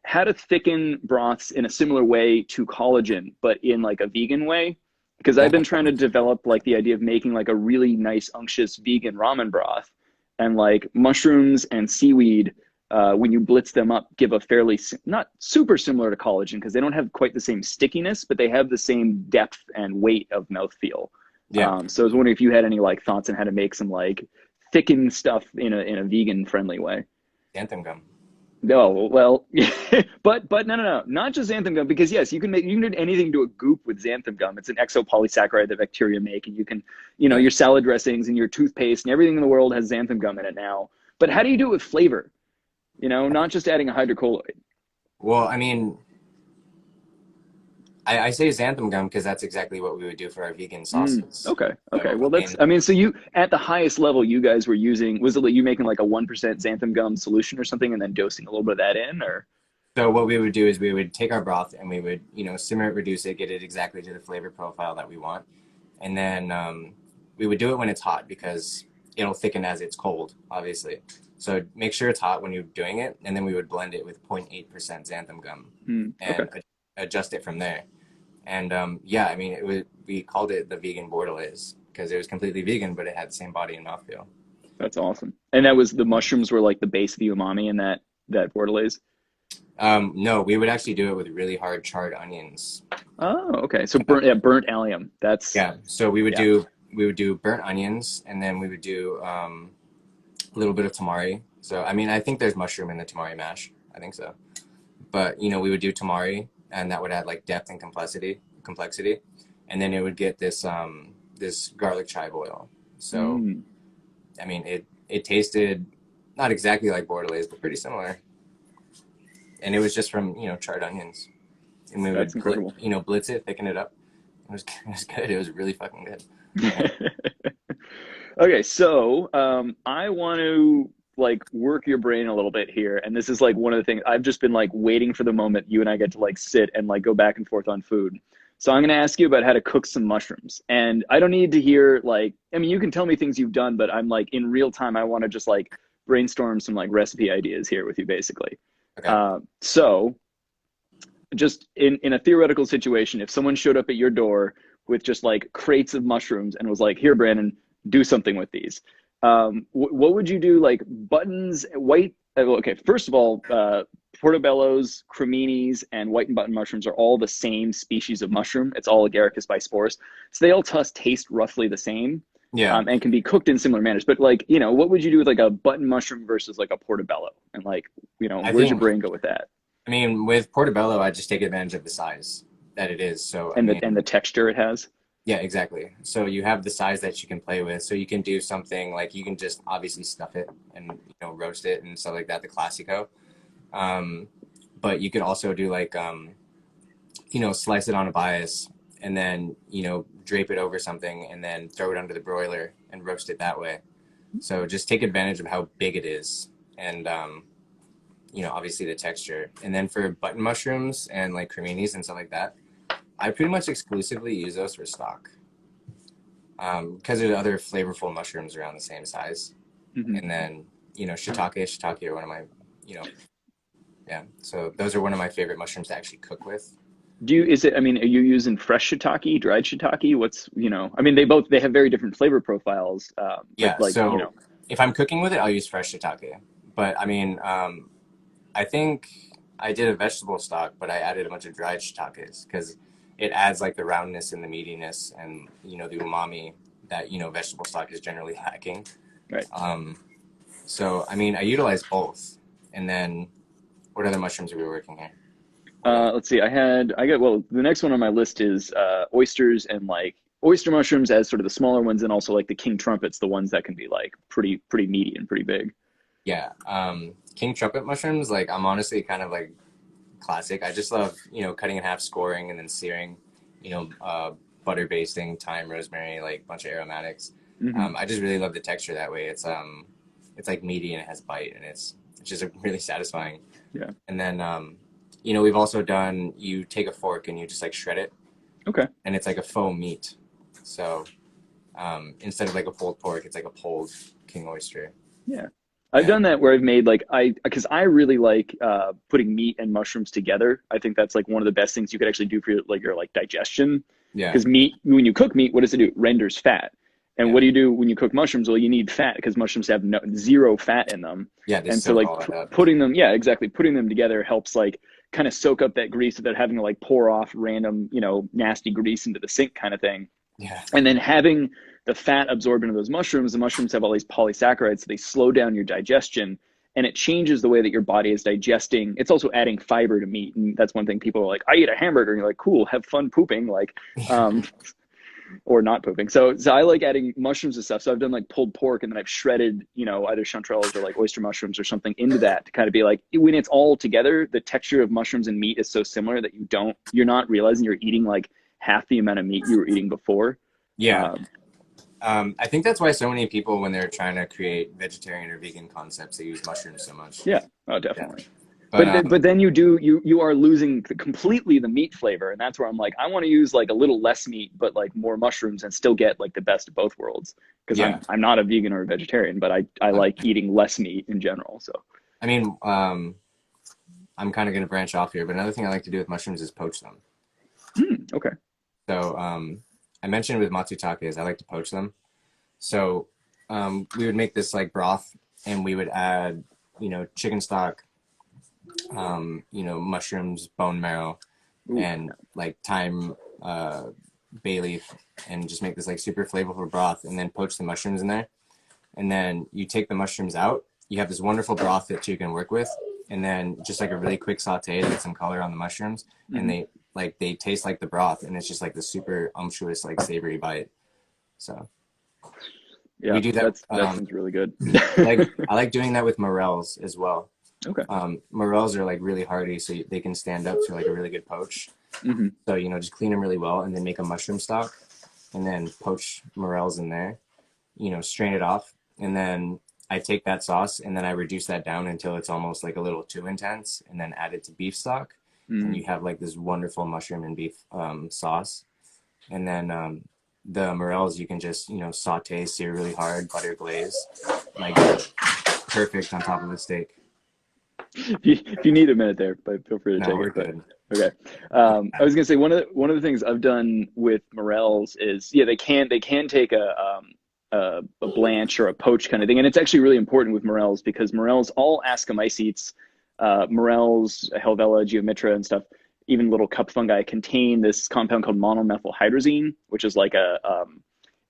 how to thicken broths in a similar way to collagen, but in like a vegan way. Because I've been trying to develop like the idea of making like a really nice unctuous vegan ramen broth, and like mushrooms and seaweed, when you blitz them up, give a fairly, not super similar to collagen because they don't have quite the same stickiness, but they have the same depth and weight of mouthfeel. Yeah, So I was wondering if you had any like thoughts on how to make some like thickened stuff in a vegan friendly way. xanthan gum. No, well, but no, not just xanthan gum, because yes, you can do anything to a goop with xanthan gum. It's an exopolysaccharide that bacteria make, and you can, Yeah. your salad dressings and your toothpaste and everything in the world has xanthan gum in it now. But how do you do it with flavor? Not just adding a hydrocolloid. Well, I mean, I say xanthan gum because that's exactly what we would do for our vegan sauces. Okay, okay. So Well, I mean, I mean, so you, at the highest level, you guys were using, was it like you making like a 1% xanthan gum solution or something, and then dosing a little bit of that in, or? so what we would do is we would take our broth and we would simmer it, reduce it, get it exactly to the flavor profile that we want, and then we would do it when it's hot because it'll thicken as it's cold, obviously. So make sure it's hot when you're doing it, and then we would blend it with 0.8% xanthan gum Okay. and adjust it from there. And yeah, I mean, we called it the vegan bordelaise because it was completely vegan, but it had the same body and mouthfeel. That's awesome. And that was, the mushrooms were like the base of the umami in that bordelaise. No, we would actually do it with really hard charred onions. Oh, okay. So burnt allium. That's, Yeah, so we would yeah. do burnt onions, and then we would do a little bit of tamari. So I mean, I think there's mushroom in the tamari mash. I think so. But we would do tamari, and that would add like depth and complexity, and then it would get this garlic chive oil. So I mean, it tasted not exactly like Bordelaise, but pretty similar. And it was just from, charred onions. And we That's would, incredible. blitz it, thicken it up. It was good. It was really fucking good. Yeah. Okay, so I want to like work your brain a little bit here, and this is like one of the things I've just been like waiting for the moment you and I get to like sit and like go back and forth on food. So I'm going to ask you about how to cook some mushrooms, and I don't need to hear like, I mean, you can tell me things you've done, but I'm like in real time, I want to just like brainstorm some like recipe ideas here with you, basically. Okay. So just in a theoretical situation, if someone showed up at your door with just like crates of mushrooms and was like, here, Brandon, do something with these. What would you do? Like buttons, white. Okay, first of all, portobellos, creminis, and white and button mushrooms are all the same species of mushroom. It's all Agaricus bisporus. So they all taste roughly the same. Yeah. And can be cooked in similar manners. But like, what would you do with like a button mushroom versus like a portobello? And like, where's your brain go with that? I mean, with portobello, I just take advantage of the size that it is. So and the texture it has. Yeah, exactly. So you have the size that you can play with. So you can do something like you can just obviously stuff it and roast it and stuff like that, the classico. But you could also do like slice it on a bias and then drape it over something and then throw it under the broiler and roast it that way. So just take advantage of how big it is and obviously the texture. And then for button mushrooms and like creminis and stuff like that, I pretty much exclusively use those for stock because there's other flavorful mushrooms around the same size. Mm-hmm. And then, shiitake are one of my, yeah. So those are one of my favorite mushrooms to actually cook with. Are you using fresh shiitake, dried shiitake? They have very different flavor profiles. If I'm cooking with it, I'll use fresh shiitake. But I mean, I think I did a vegetable stock, but I added a bunch of dried shiitakes because it adds like the roundness and the meatiness and the umami that vegetable stock is generally lacking. Right. So I mean, I utilize both. And then, what other mushrooms are we working here? Let's see. The next one on my list is oysters and like oyster mushrooms as sort of the smaller ones, and also like the king trumpets, the ones that can be like pretty meaty and pretty big. Yeah. King trumpet mushrooms, like I'm honestly kind of like classic. I just love, cutting in half, scoring, and then searing, butter basting, thyme, rosemary, like a bunch of aromatics. Mm-hmm. I just really love the texture that way. It's like meaty and it has bite and it's just really satisfying. Yeah. And then, we've also done, you take a fork and you just like shred it. Okay. And it's like a faux meat. So, instead of like a pulled pork, it's like a pulled king oyster. Yeah. I've done that where I've made because I really like putting meat and mushrooms together. I think that's like one of the best things you could actually do for your digestion. Yeah. Because meat, when you cook meat, what does it do? It renders fat. And what do you do when you cook mushrooms? Well, you need fat because mushrooms have zero fat in them. Yeah. And so putting them together helps like kind of soak up that grease without having to like pour off random, nasty grease into the sink kind of thing. Yeah. And then having the fat absorb into those mushrooms, the mushrooms have all these polysaccharides, so they slow down your digestion and it changes the way that your body is digesting. It's also adding fiber to meat. And that's one thing people are like, I eat a hamburger. And you're like, cool, have fun pooping, or not pooping. So I like adding mushrooms and stuff. So I've done like pulled pork and then I've shredded, either chanterelles or like oyster mushrooms or something into that to kind of be like, when it's all together, the texture of mushrooms and meat is so similar that you're not realizing you're eating like half the amount of meat you were eating before. Yeah. I think that's why so many people, when they're trying to create vegetarian or vegan concepts, they use mushrooms so much. Yeah. Oh, definitely. Yeah. But then you are losing completely the meat flavor. And that's where I'm like, I want to use like a little less meat, but like more mushrooms and still get like the best of both worlds. Because I'm not a vegan or a vegetarian, but I like eating less meat in general. So, I mean, I'm kind of going to branch off here, but another thing I like to do with mushrooms is poach them. Okay. So, I mentioned with matsutakes, I like to poach them. So, we would make this like broth and we would add, chicken stock, mushrooms, bone marrow, and like thyme, bay leaf, and just make this like super flavorful broth and then poach the mushrooms in there. And then you take the mushrooms out, you have this wonderful broth that you can work with. And then just like a really quick saute to get some color on the mushrooms. Mm-hmm. And they taste like the broth and it's just like the super unctuous, like savory bite. So Yeah, We do that. that sounds really good. I like doing that with morels as well. Okay. Morels are like really hardy, so they can stand up to like a really good poach. Mm-hmm. So, you know, just clean them really well and then make a mushroom stock and then poach morels in there, you know, strain it off. And then I take that sauce and then I reduce that down until it's almost like a little too intense and then add it to beef stock. And you have like this wonderful mushroom and beef sauce. And then the morels you can just, you know, saute, sear really hard, butter glaze, like perfect on top of a steak. If you need a minute there, but feel free to take We're it. But, good. okay. I was gonna say one of the things I've done with morels is they can take a blanch or a poach kind of thing, and it's actually really important with morels because morels, all Ascomycetes, morels, Helvella, Geometra, and stuff, even little cup fungi contain this compound called monomethylhydrazine, which is like a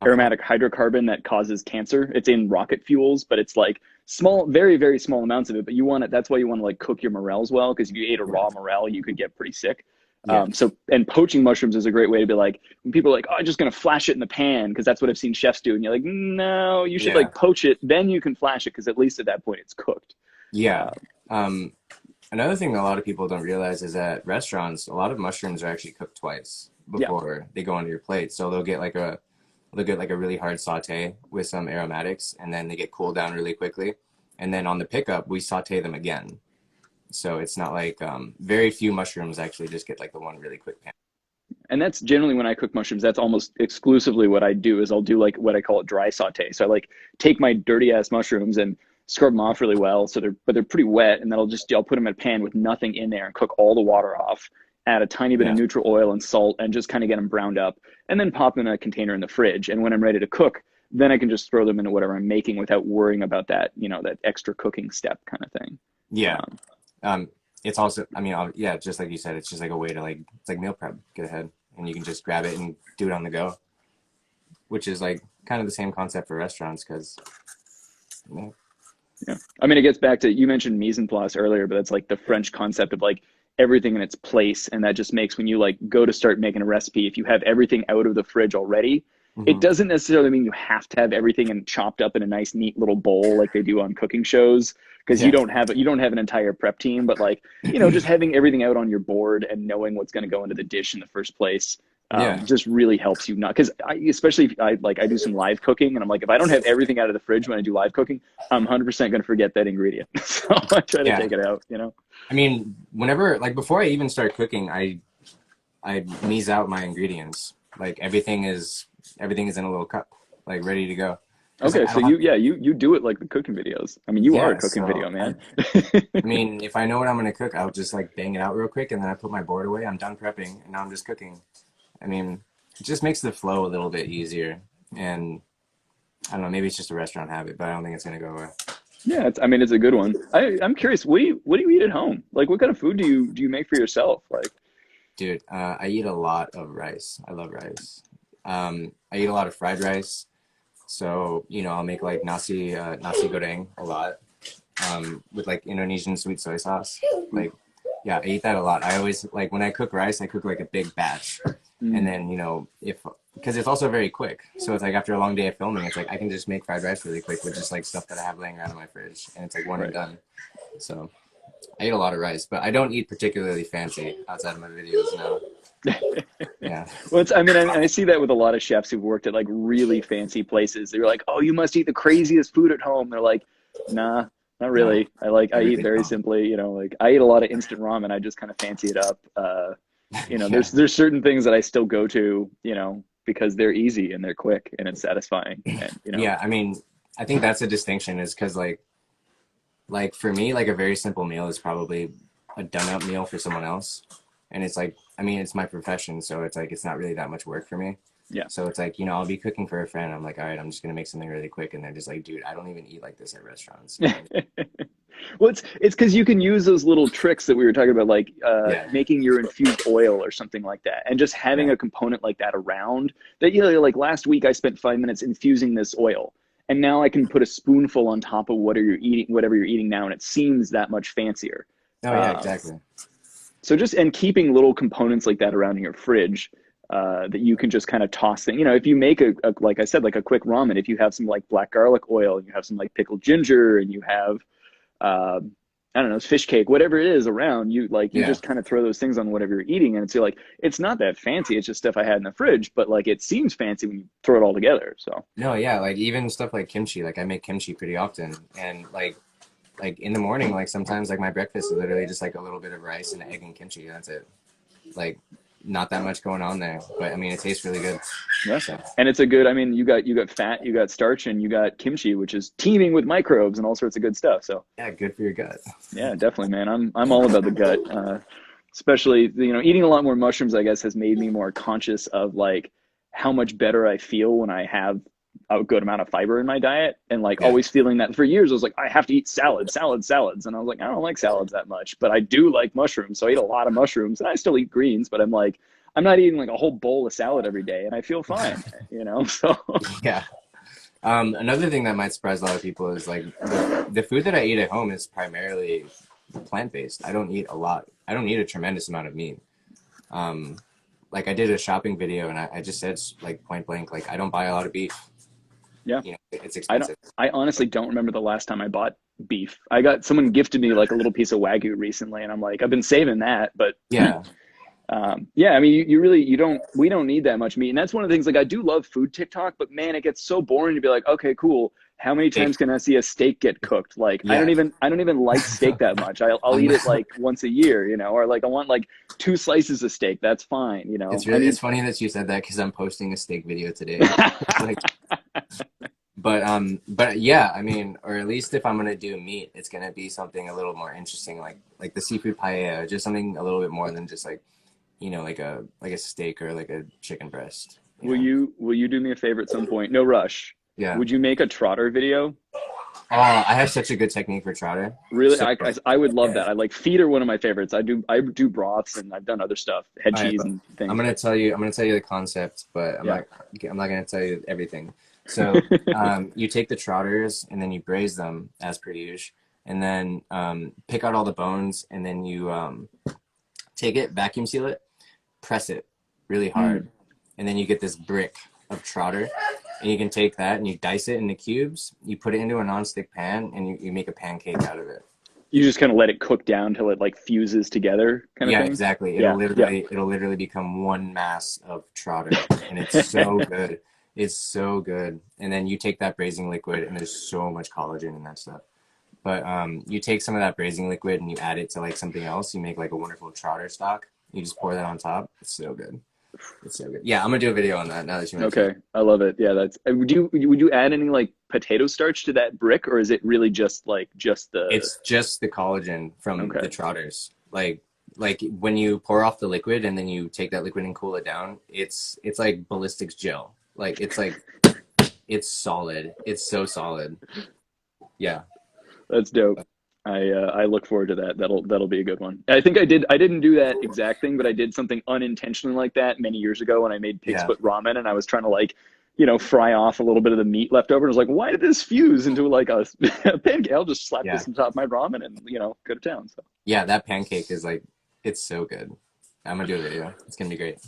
aromatic hydrocarbon that causes cancer. It's in rocket fuels, but it's like small, very, very small amounts of it. But you want it, that's why you want to like cook your morels well, because if you ate a raw morel, you could get pretty sick. And poaching mushrooms is a great way to be like, when people are like, oh, I'm just going to flash it in the pan, because that's what I've seen chefs do. And you're like, no, you should like poach it, then you can flash it, because at least at that point it's cooked. Yeah. Another thing that a lot of people don't realize is that restaurants, a lot of mushrooms are actually cooked twice before they go onto your plate. So they'll get like a really hard saute with some aromatics, and then they get cooled down really quickly. And then on the pickup, we saute them again. So it's not like very few mushrooms actually just get like the one really quick pan. And that's generally when I cook mushrooms, that's almost exclusively what I do is I'll do like what I call a dry saute. So I like take my dirty ass mushrooms and scrub them off really well. So they're pretty wet, and then I'll put them in a pan with nothing in there and cook all the water off, add a tiny bit of neutral oil and salt, and just kind of get them browned up, and then pop them in a container in the fridge. And when I'm ready to cook, then I can just throw them into whatever I'm making without worrying about that, that extra cooking step kind of thing. Yeah. It's also, just like you said, it's just like a way to it's like meal prep, get ahead, and you can just grab it and do it on the go, which is like kind of the same concept for restaurants because, Yeah. I mean, it gets back to, you mentioned mise en place earlier, but that's like the French concept of like everything in its place. And that just makes, when you like go to start making a recipe, if you have everything out of the fridge already, it doesn't necessarily mean you have to have everything and chopped up in a nice, neat little bowl like they do on cooking shows. Because you don't have an entire prep team, but like, just having everything out on your board and knowing what's going to go into the dish in the first place just really helps you not, because especially if I do some live cooking, and I'm like, if I don't have everything out of the fridge when I do live cooking, I'm 100% going to forget that ingredient. So I try to take it out, I mean, whenever, like before I even start cooking, I mise out my ingredients. Like everything is in a little cup, like ready to go. Okay, so you do it like the cooking videos. I mean, you are a cooking video man. I mean, if I know what I'm gonna cook, I'll just like bang it out real quick, and then I put my board away. I'm done prepping, and now I'm just cooking. I mean, it just makes the flow a little bit easier. And I don't know, maybe it's just a restaurant habit, but I don't think it's gonna go away. Yeah, it's a good one. I'm curious, what do you eat at home? Like, what kind of food do you make for yourself? Like, dude, I eat a lot of rice. I love rice. I eat a lot of fried rice. So, I'll make like nasi goreng a lot, with like Indonesian sweet soy sauce. Like, I eat that a lot. I always, like, when I cook rice, I cook like a big batch. And then, because it's also very quick. So it's like after a long day of filming, it's like I can just make fried rice really quick with just like stuff that I have laying around in my fridge. And it's like one and done. So I eat a lot of rice, but I don't eat particularly fancy outside of my videos now. Yeah. Well, I see that with a lot of chefs who've worked at like really fancy places. They're like, oh, you must eat the craziest food at home. They're like, nah, not really. I eat very simply, like I eat a lot of instant ramen. I just kind of fancy it up. There's certain things that I still go to, because they're easy and they're quick and it's satisfying. And, Yeah. I mean, I think that's a distinction, is because like for me, like a very simple meal is probably a done up meal for someone else. And it's like, I mean, it's my profession, so it's like, it's not really that much work for me. Yeah. So it's like, I'll be cooking for a friend. I'm like, all right, I'm just going to make something really quick. And they're just like, dude, I don't even eat like this at restaurants. Well, it's because you can use those little tricks that we were talking about, like making your infused oil or something like that. And just having a component like that around that, like last week I spent 5 minutes infusing this oil. And now I can put a spoonful on top of whatever you're eating now. And it seems that much fancier. Oh yeah, exactly. So keeping little components like that around in your fridge that you can just kind of toss things. You know, if you make like I said, like a quick ramen, if you have some like black garlic oil, and you have some like pickled ginger, and you have I don't know, fish cake, whatever it is around, you like you Yeah. just kind of throw those things on whatever you're eating, and it's like it's not that fancy. It's just stuff I had in the fridge, but like it seems fancy when you throw it all together. So No, yeah, like even stuff like kimchi, like I make kimchi pretty often, and like in the morning, like sometimes like my breakfast is literally just like a little bit of rice and egg and kimchi. That's it. Like not that much going on there, but I mean it tastes really good. yeah, So and it's a good. I mean, you got fat, you got starch, and you got kimchi, which is teeming with microbes and all sorts of good stuff. So yeah, good for your gut. yeah, definitely, man. I'm all about the gut. Especially, you know, eating a lot more mushrooms, I guess, has made me more conscious of like how much better I feel when I have a good amount of fiber in my diet, and like Yeah, always feeling that for years I was like, I have to eat salads, and I was like, I don't like salads that much, but I do like mushrooms, so I eat a lot of mushrooms, and I still eat greens, but I'm like, I'm not eating like a whole bowl of salad every day, and I feel fine, you know. So yeah. Another thing that might surprise a lot of people is like the food that I eat at home is primarily plant-based. I don't eat a lot. I don't eat a tremendous amount of meat. Um, like I did a shopping video and I just said like point blank, like I don't buy a lot of beef. yeah, You know, it's I don't. expensive. I honestly don't remember the last time I bought beef. I got someone gifted me like a little piece of Wagyu recently, and I'm like, I've been saving that, but Yeah, yeah, I mean, you really, we don't need that much meat. And that's one of the things, like, I do love food TikTok, but man, it gets so boring to be like, okay, cool. How many steak. times can I see a steak get cooked? Like, Yeah. I don't even like steak that much. I'll I'm eat it not- like once a year, you know, or like I want like 2 slices of steak. That's fine. You know, it's I really need, it's funny that you said that because I'm posting a steak video today. Like, but yeah, I mean, or at least if I'm gonna do meat, it's gonna be something a little more interesting, like the seafood paella, just something a little bit more than just like, you know, like a steak or like a chicken breast, you know? will you do me a favor at some point? No rush. Yeah. Would you make a trotter video? Oh, I have such a good technique for trotter. Really, So, I would love yeah. that. I like feet are one of my favorites. I do broths, and I've done other stuff, head All right, cheese but and I'm things. gonna tell you, the concept, but Yeah. I'm not gonna tell you everything. So, you take the trotters and then you braise them as per usual, and then pick out all the bones, and then you take it, vacuum seal it, press it really hard, and then you get this brick of trotter, and you can take that and you dice it into cubes. You put it into a nonstick pan, and you make a pancake out of it. You just kind of let it cook down till it like fuses together, kind of Yeah, thing. exactly. Yeah, yeah. It'll literally become one mass of trotter, and it's so good. It's so good. And then you take that braising liquid, and there's so much collagen in that stuff. But you take some of that braising liquid and you add it to like something else. You make like a wonderful trotter stock. You just pour that on top. It's so good. It's so good. Yeah, I'm gonna do a video on that now that you mentioned Okay, I love it. Yeah, that's. Would you add any like potato starch to that brick, or is it really just like just the? It's just the collagen from Okay. the trotters. Like when you pour off the liquid and then you take that liquid and cool it down, it's like ballistics gel. It's solid. It's so solid. Yeah. That's dope. I look forward to that. That'll be a good one. I think I didn't do that exact thing, but I did something unintentionally like that many years ago when I made pig's Yeah. foot ramen, and I was trying to like, you know, fry off a little bit of the meat left over. And I was like, why did this fuse into like a pancake? I'll just slap Yeah. this on top of my ramen and, you know, go to town. So Yeah, that pancake is like, it's so good. I'm gonna do a video. It's gonna be great.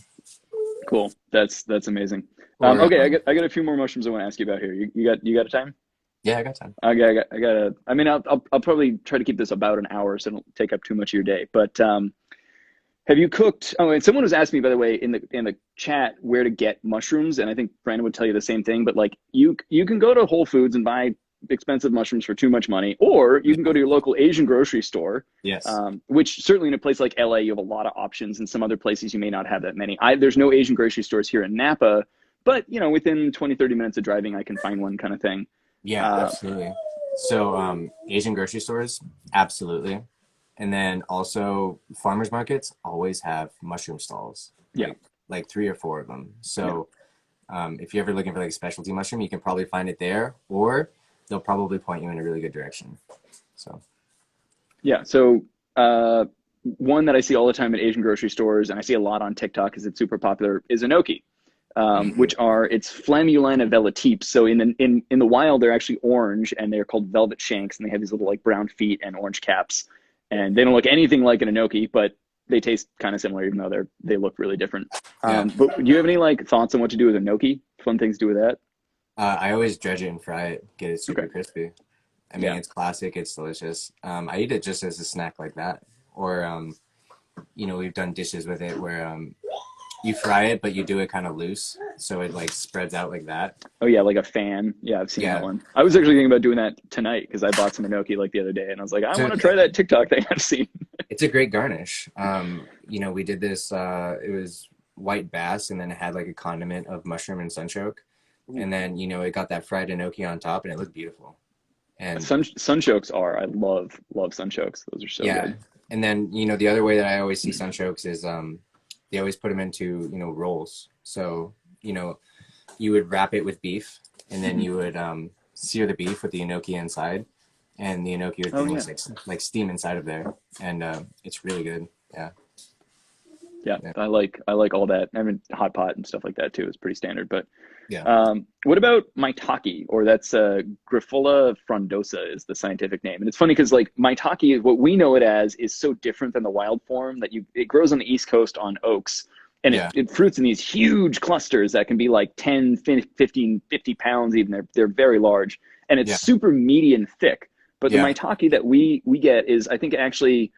cool. That's amazing. Or, Okay, I got a few more mushrooms I want to ask you about here. You got a time? yeah, I got time. I gotta. I mean, I'll probably try to keep this about an hour, so I don't take up too much of your day. But have you cooked? Oh, and someone was asking me, by the way, in the chat, where to get mushrooms, and I think Brandon would tell you the same thing. But like, you can go to Whole Foods and buy expensive mushrooms for too much money, or you can go to your local Asian grocery store. Yes. Which certainly in a place like LA, you have a lot of options. In some other places, you may not have that many. There's no Asian grocery stores here in Napa, but you know, within 20, 30 minutes of driving, I can find one, kind of thing. Yeah, absolutely. So Asian grocery stores, absolutely. And then also farmers markets always have mushroom stalls. Yeah. Like 3 or 4 of them. So if you're ever looking for like a specialty mushroom, you can probably find it there, or they'll probably point you in a really good direction. So Yeah. So one that I see all the time at Asian grocery stores, and I see a lot on TikTok because it's super popular, is a gnocchi, which are it's Flammulina velatipes. So in the wild, they're actually orange, and they're called velvet shanks, and they have these little like brown feet and orange caps, and they don't look anything like an gnocchi, but they taste kind of similar, even though they look really different. Yeah. But do you have any like thoughts on what to do with a gnocchi? Fun things to do with that? I always dredge it and fry it, get it super Okay. crispy. I mean, Yeah. it's classic, it's delicious. I eat it just as a snack like that. Or, we've done dishes with it where you fry it, but you do it kind of loose. So it like spreads out like that. Oh yeah, like a fan. Yeah, I've seen that Yeah. one. I was actually thinking about doing that tonight because I bought some gnocchi like the other day, and I was like, I So want to try that TikTok thing I've seen. it's a great garnish. We did this, it was white bass, and then it had like a condiment of mushroom and sunchoke. And then, it got that fried gnocchi on top, and it looked beautiful. And Sunchokes are. I love sunchokes. Those are so yeah. good. And then, the other way that I always see sunchokes is they always put them into, rolls. So, you would wrap it with beef, and then you would sear the beef with the gnocchi inside, and the gnocchi would like steam inside of there, and it's really good. Yeah. Yeah, I like all that. I mean, hot pot and stuff like that too is pretty standard. But Yeah. what about maitake, or that's Grifola frondosa is the scientific name. And it's funny because like maitake, what we know it as, is so different than the wild form that it grows on the East Coast on oaks, and it fruits in these huge clusters that can be like 10, 15, 50 pounds even. They're very large, and it's super meaty and thick. But the maitake that we get is, I think actually,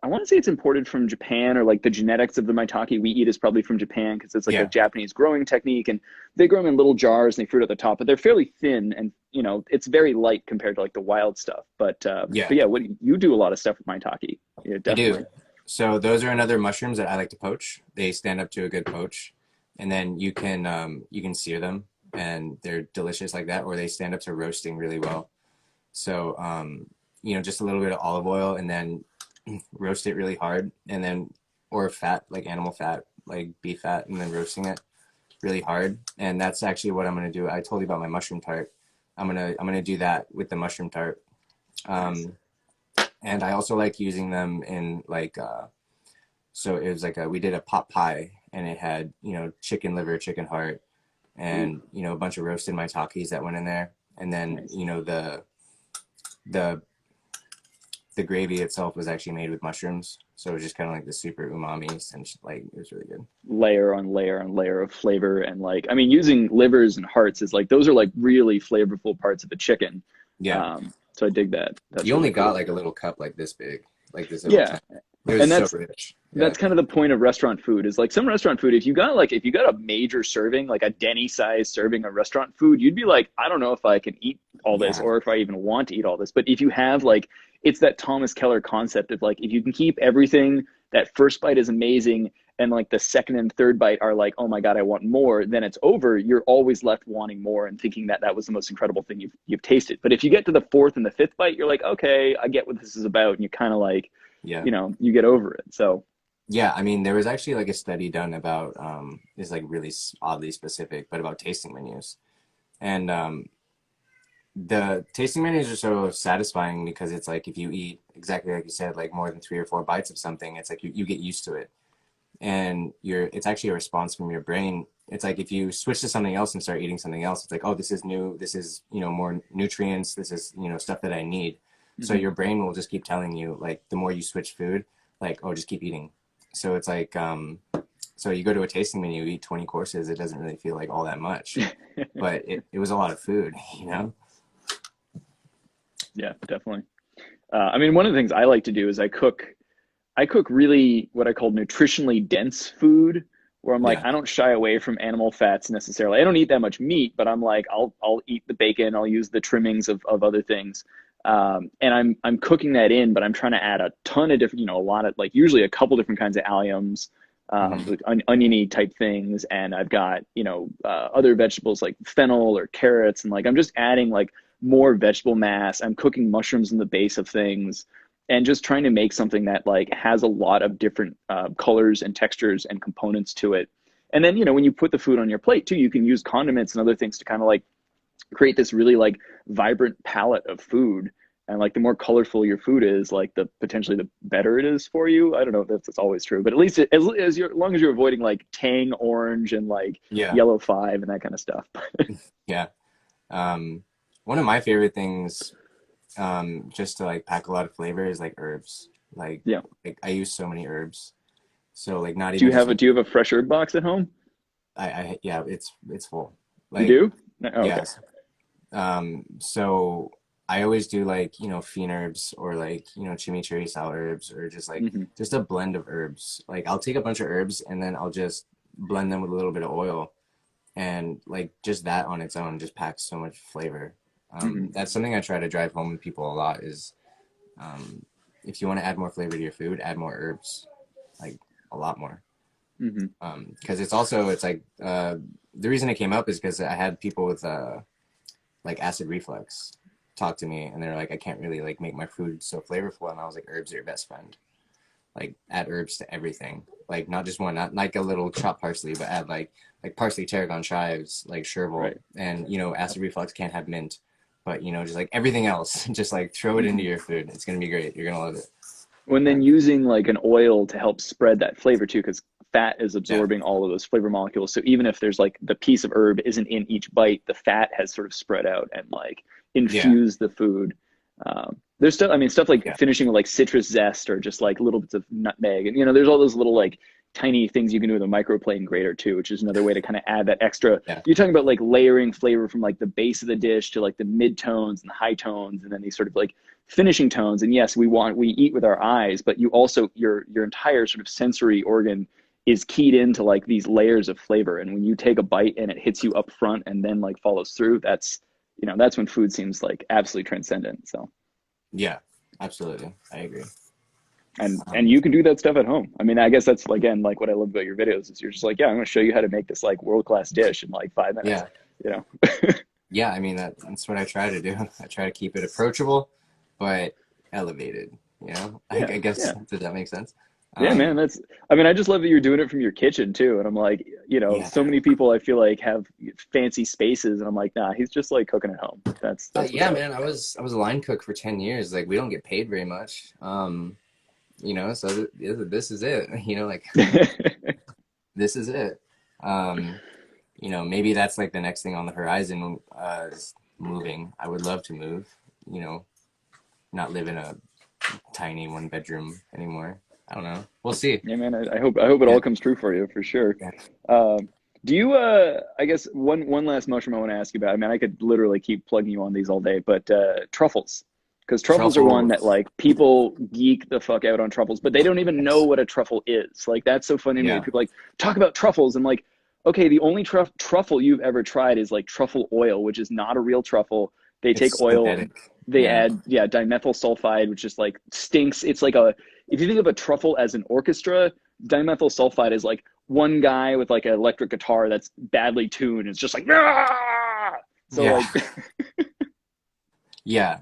I want to say it's imported from Japan, or like the genetics of the maitake we eat is probably from Japan because it's like a Japanese growing technique, and they grow them in little jars and they fruit at the top, but they're fairly thin, and it's very light compared to like the wild stuff. But yeah, what you do a lot of stuff with maitake. Yeah, definitely. I do. So those are another mushrooms that I like to poach. They stand up to a good poach, and then you can sear them, and they're delicious like that, or they stand up to roasting really well. So just a little bit of olive oil, and then roast it really hard, and then or fat, like animal fat, like beef fat, and then roasting it really hard. And that's actually what I'm gonna do. I told you about my mushroom tart. I'm gonna do that with the mushroom tart. And I also like using them in like so it was like we did a pot pie, and it had chicken liver, chicken heart, and a bunch of roasted maitakes that went in there, and then the gravy itself was actually made with mushrooms, so it was just kind of like the super umami, and like it was really good. Layer on layer on layer of flavor, and like, I mean, using livers and hearts is like, those are like really flavorful parts of a chicken. Yeah. So I dig that. That's you only really got cool. like a little cup like this big, like this. Yeah. It was so rich. That's kind of the point of restaurant food, is like some restaurant food, if you got a major serving, like a Denny size serving of restaurant food, you'd be like, I don't know if I can eat all this, or if I even want to eat all this. But if you have like, it's that Thomas Keller concept of like, if you can keep everything, that first bite is amazing, and like the second and third bite are like, oh my God, I want more, then it's over. You're always left wanting more and thinking that was the most incredible thing you've tasted. But if you get to the fourth and the fifth bite, you're like, okay, I get what this is about. And you kind of like, you get over it. So yeah, I mean, there was actually like a study done about it's like really oddly specific, but about tasting menus. And the tasting menus are so satisfying because it's like, if you eat exactly like you said, like more than 3 or 4 bites of something, it's like you get used to it, and it's actually a response from your brain. It's like if you switch to something else and start eating something else, it's like, oh, this is new, this is more nutrients, this is stuff that I need. So your brain will just keep telling you, like, the more you switch food, like, oh, just keep eating. So it's like so you go to a tasting menu, you eat 20 courses, it doesn't really feel like all that much, but it was a lot of food. Yeah, definitely. I mean, one of the things I like to do is I cook really what I call nutritionally dense food, where I'm like, I don't shy away from animal fats necessarily. I don't eat that much meat, but I'm like, I'll eat the bacon, I'll use the trimmings of other things. And I'm cooking that in, but I'm trying to add a ton of different, a lot of, like, usually a couple different kinds of alliums, like oniony type things. And I've got, other vegetables like fennel or carrots. And like, I'm just adding like more vegetable mass. I'm cooking mushrooms in the base of things, and just trying to make something that like has a lot of different colors and textures and components to it. And then, when you put the food on your plate too, you can use condiments and other things to kind of like create this really like vibrant palette of food. And like, the more colorful your food is, like, the potentially the better it is for you. I don't know if that's always true, but at least as long as you're avoiding like tang orange and like yellow 5 and that kind of stuff. Yeah. One of my favorite things, just to like pack a lot of flavor, is like herbs. Yeah. Like I use so many herbs. So like not Do you even just have a like do you have a fresh herb box at home? yeah, it's full. You Like do? Oh, okay. yes. So I always do like, fiend herbs or like, chimichurri sour herbs or just like Hmm. just a blend of herbs. Like I'll take a bunch of herbs and then I'll just blend them with a little bit of oil and like just that on its own just packs so much flavor. Hmm. That's something I try to drive home with people a lot is um, if you want to add more flavor to your food, add more herbs, like a lot more. Hmm. Because it's like the reason it came up is because I had people with like acid reflux talk to me and they're like, I can't really like make my food so flavorful, and I was like, herbs are your best friend. Like add herbs to everything, like not just one, not like a little chopped parsley, but add like parsley, tarragon, chives, like chervil, Right. and acid reflux can't have mint, but just like everything else, just like throw it into Hmm. your food. It's gonna be great. You're gonna love it. When then using like an oil to help spread that flavor too, because fat is Yeah, absorbing all of those flavor molecules. So even if there's like the piece of herb isn't in each bite, the fat has sort of spread out and like yeah, infused the food. There's stuff, I mean, stuff like yeah, finishing with like citrus zest or just like little bits of nutmeg. And, there's all those little like tiny things you can do with a microplane grater too, which is another way to kind of add that extra. yeah, You're talking about like layering flavor from like the base of the dish to like the mid tones and the high tones, and then these sort of like finishing tones. And yes, we eat with our eyes, but you also your entire sort of sensory organ is keyed into like these layers of flavor. And when you take a bite and it hits you up front and then like follows through, that's when food seems like absolutely transcendent. So yeah. Absolutely, I agree. and Um, you can do that stuff at home. I mean, I guess that's again like what I love about your videos is you're just like, yeah, I'm going to show you how to make this like world class dish in like 5 minutes. yeah, You know. yeah. I mean that's what I try to do. I try to keep it approachable, but elevated. Yeah, I guess yeah. does that make sense? Yeah, man, Um, I mean, I just love that you're doing it from your kitchen too. And I'm like, yeah. so many people I feel like have fancy spaces and I'm like, nah, he's just like cooking at home. That's what's Yeah, up. man. I was a line cook for 10 years. Like we don't get paid very much. So this is it. Like this is it. Um, maybe that's like the next thing on the horizon. Is moving. I would love to move. You know, not live in a tiny one bedroom anymore. I don't know. We'll see. Yeah, man, I hope it Yeah. all comes true for you for sure. Yeah. Do you I guess one last mushroom I want to ask you about. I mean, I could literally keep plugging you on these all day, but truffles. Because truffles are one that Truffles. like people geek the fuck out on truffles, but they don't even know Yes. what a truffle is. Like that's so funny to me. Yeah. People like talk about truffles. I'm like, okay, the only truffle you've ever tried is like truffle oil, which is not a real truffle. They take It's oil, synthetic. they Yeah. add dimethyl sulfide, which just like stinks. It's like if you think of a truffle as an orchestra, dimethyl sulfide is like one guy with like an electric guitar that's badly tuned. It's just like, "Ah!" So Yeah. like, Yeah.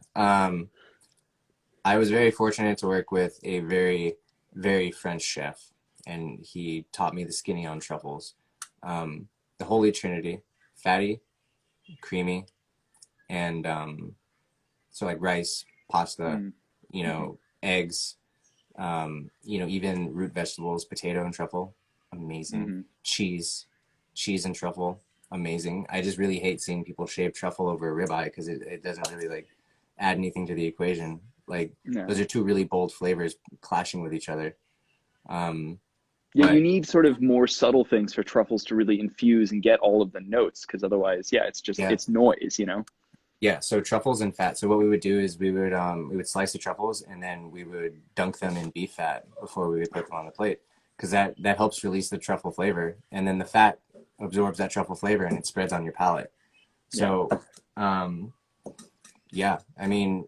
I was very fortunate to work with a very, very French chef, and he taught me the skinny on truffles. The Holy Trinity, fatty, creamy, and so like rice, pasta, mm, mhm, eggs, even root vegetables, potato and truffle, amazing. mhm. Cheese and truffle, amazing. I just really hate seeing people shave truffle over a ribeye because it doesn't really like add anything to the equation. Like those No. are two really bold flavors clashing with each other. Um, Yeah, you but need sort of more subtle things for truffles to really infuse and get all of the notes, because otherwise, yeah, yeah, it's noise. yeah. So truffles and fat. So what we would do is we would slice the truffles and then we would dunk them in beef fat before we would put them on the plate because that helps release the truffle flavor, and then the fat absorbs that truffle flavor and it spreads on your palate. Yeah, So um, yeah, I mean,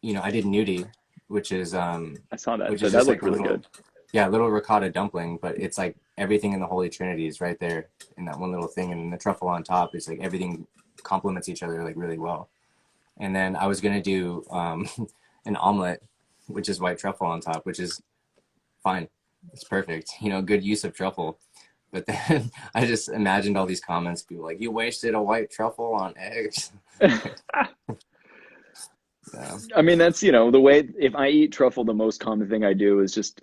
I did gnudi, which is I saw that. which is That just like looked a really little, good. yeah, little ricotta dumpling, but it's like everything in the Holy Trinity is right there in that one little thing, and the truffle on top is like everything complements each other like really well. And then I was gonna do an omelet, which is white truffle on top, which is fine. It's perfect. Good use of truffle. But then I just imagined all these comments, people like, "You wasted a white truffle on eggs." Yeah. I mean, that's, the way if I eat truffle, the most common thing I do is just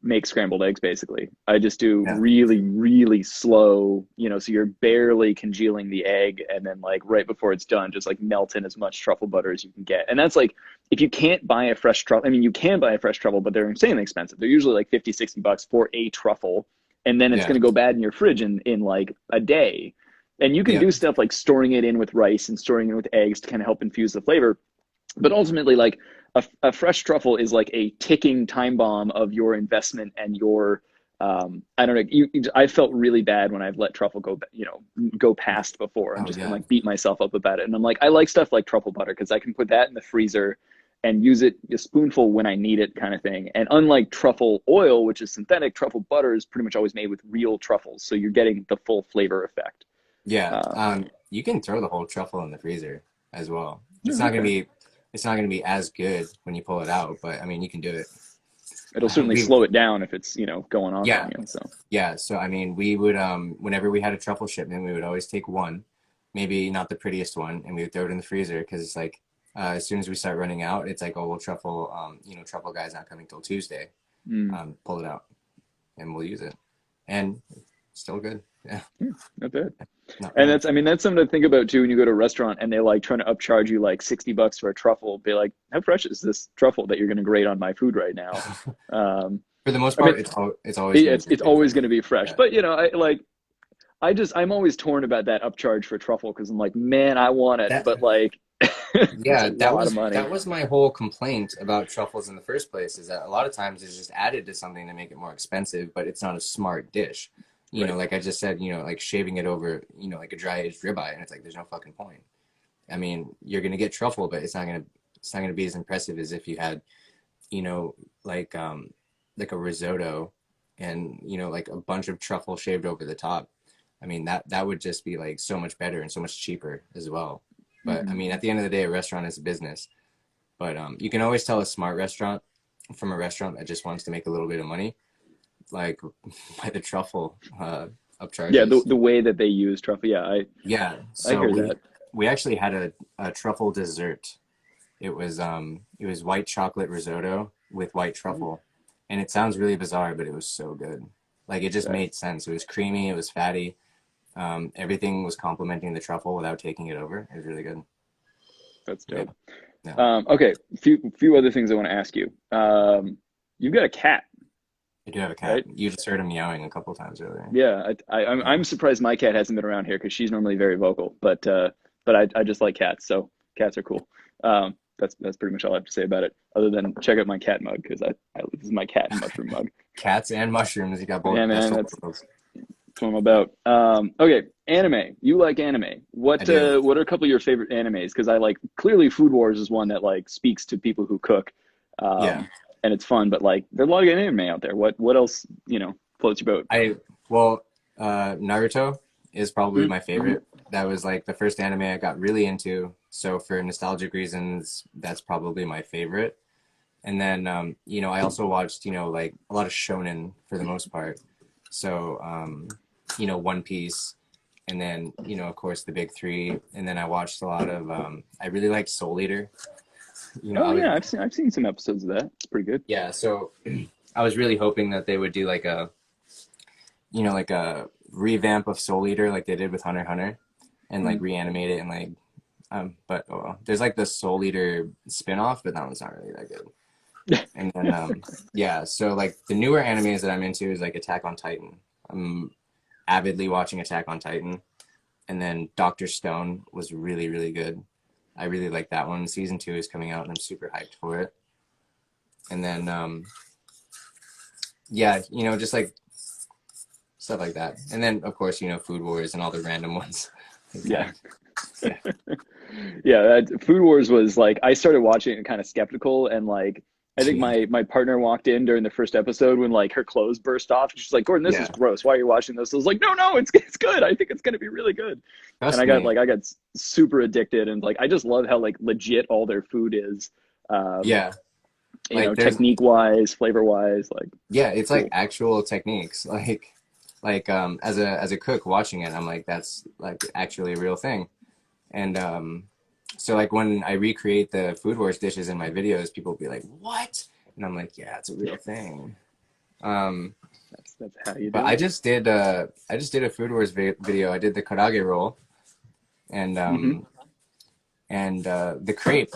make scrambled eggs basically. I just do Yeah. really, really slow, so you're barely congealing the egg, and then like right before it's done, just like melt in as much truffle butter as you can get. And that's like, if you can't buy a fresh truffle, I mean, you can buy a fresh truffle, but they're insanely expensive. They're usually like 50, $60 for a truffle. And then it's Yeah. going to go bad in your fridge in like a day. And you can Yeah. do stuff like storing it in with rice and storing it with eggs to kind of help infuse the flavor. But ultimately, like a fresh truffle is like a ticking time bomb of your investment and your, I don't know. I felt really bad when I've let truffle go past before. I'm Oh just yeah. gonna like beat myself up about it. And I'm like, I like stuff like truffle butter because I can put that in the freezer and use it a spoonful when I need it, kind of thing. And unlike truffle oil, which is synthetic, truffle butter is pretty much always made with real truffles, so you're getting the full flavor effect. Yeah. Um, You can throw the whole truffle in the freezer as well. It's yeah, not gonna okay. be it's not gonna be as good when you pull it out, but I mean you can do it. It'll certainly We slow it down if it's going on Yeah. long. So Yeah, so I mean, we would whenever we had a truffle shipment, we would always take one, maybe not the prettiest one, and we would throw it in the freezer because it's like as soon as we start running out, it's like, oh well, truffle truffle guy's not coming till Tuesday. mm, Pull it out and we'll use it, and still good. Yeah, not bad. not And bad. that's something to think about too when you go to a restaurant and they like trying to upcharge you like $60 for a truffle. Be like, how fresh is this truffle that you're going to grate on my food right now? Um, For the most I mean, part, it's always yeah, gonna it's be good. always going to be fresh, Yeah. but I'm always torn about that upcharge for truffle because I'm like, man, I want it, That but like, it's a Yeah, lot of money. that was my whole complaint about truffles in the first place, is that a lot of times it's just added to something to make it more expensive, but it's not a smart dish. Right. Like I just said, like shaving it over, like a dry aged ribeye, and it's like there's no fucking point. I mean, you're gonna get truffle, but it's not gonna be as impressive as if you had, you know, like um like a risotto and like a bunch of truffle shaved over the top. I mean, that would just be like so much better and so much cheaper as well. But I Mhm. mean, at the end of the day, a restaurant is a business. But you can always tell a smart restaurant from a restaurant that just wants to make a little bit of money, like by the truffle Yeah, upcharges. the way that they use truffle. Yeah, Yeah. I So hear that. we actually had a truffle dessert. It was white chocolate risotto with white truffle, and it sounds really bizarre, but it was so good. Like it just That, made sense. It was creamy. It was fatty. Everything was complementing the truffle without taking it over. It was really good. that's Yeah. dope. Yeah. Okay, few other things I want to ask you. You've got a cat, I do have a cat. right? You just heard him meowing a couple times earlier. Yeah, Yeah. I'm surprised my cat hasn't been around here because she's normally very vocal. But I just like cats, so cats are cool. That's pretty much all I have to say about it. Other than check out my cat mug because this is my cat and mushroom mug. Cats and mushrooms. You got Yeah, both best man, of that's worlds. what I'm about. Okay, anime. You like anime? I do. What are a couple of your favorite animes? Because I like clearly Food Wars is one that like speaks to people who cook, Yeah. and it's fun. But like, there's a lot of anime out there. What else floats your boat? I well, Naruto is probably my Mm-hmm. favorite. That was like the first anime I got really into. So for nostalgic reasons, that's probably my favorite. And then I also watched, like a lot of shonen for the most part. So One Piece, and then of course the big three. And then I watched a lot of I really liked Soul Eater. Oh I was yeah, I've seen some episodes of that. It's pretty good. Yeah, so I was really hoping that they would do like like a revamp of Soul Eater like they did with Hunter x Hunter, and like Mm. reanimate it, and like but oh well. There's like the Soul Eater spin-off, but that one's not really that good. And then yeah, so like the newer animes that I'm into is like Attack on Titan. I'm avidly watching Attack on Titan. And then Doctor Stone was really, really good. I really like that one. Season 2 is coming out and I'm super hyped for it. And then yeah, just like stuff like that. And then of course, Food Wars and all the random ones like Yeah. that. Yeah. Yeah, Food Wars was like I started watching it kind of skeptical and like I think Yeah. my partner walked in during the first episode when like her clothes burst off. She's like, "Gordon, this is Yeah. gross. Why are you watching this?" I was like, "No, it's good. I think it's gonna be really good." And Trust me. I got super addicted and like I just love how like legit all their food is. Um, Yeah. Like there's Technique wise, flavor wise, like yeah, it's it's like cool. actual techniques. Like as a cook watching it, I'm like, that's like actually a real thing. And so like when I recreate the Food Wars dishes in my videos, people will be like, "What?" And I'm like, "Yeah, it's a real thing." That's how you do But it. I just did a Food Wars video. I did the karaage roll and Mm-hmm. the crepe.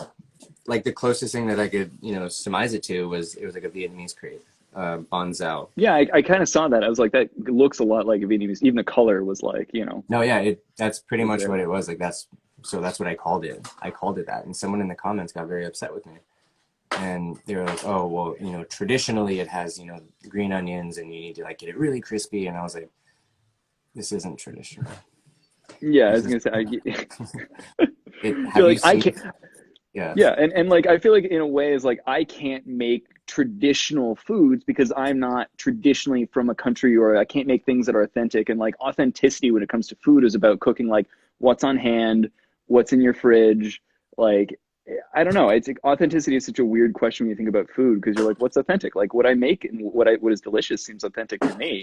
Like the closest thing that I could, surmise it to was it was like a Vietnamese crepe, banzao. Yeah, I kind of saw that. I was like, that looks a lot like a Vietnamese. Even the color was like, No, yeah, that's pretty was much there. what it was. Like that's what I called it. I called it that, and someone in the comments got very upset with me, and they were like, "Oh, well, traditionally it has green onions, and you need to like get it really crispy." And I was like, "This isn't traditional. Yeah, I This was is gonna say, it. you're Have you like, I seen? can't. Yeah, Yeah, and like I feel like in a way is like I can't make traditional foods because I'm not traditionally from a country, or I can't make things that are authentic. And like authenticity when it comes to food is about cooking like what's on hand, what's in your fridge. Like I don't know. It's like, authenticity is such a weird question when you think about food because you're like, what's authentic? Like what I make and what is delicious seems authentic to me.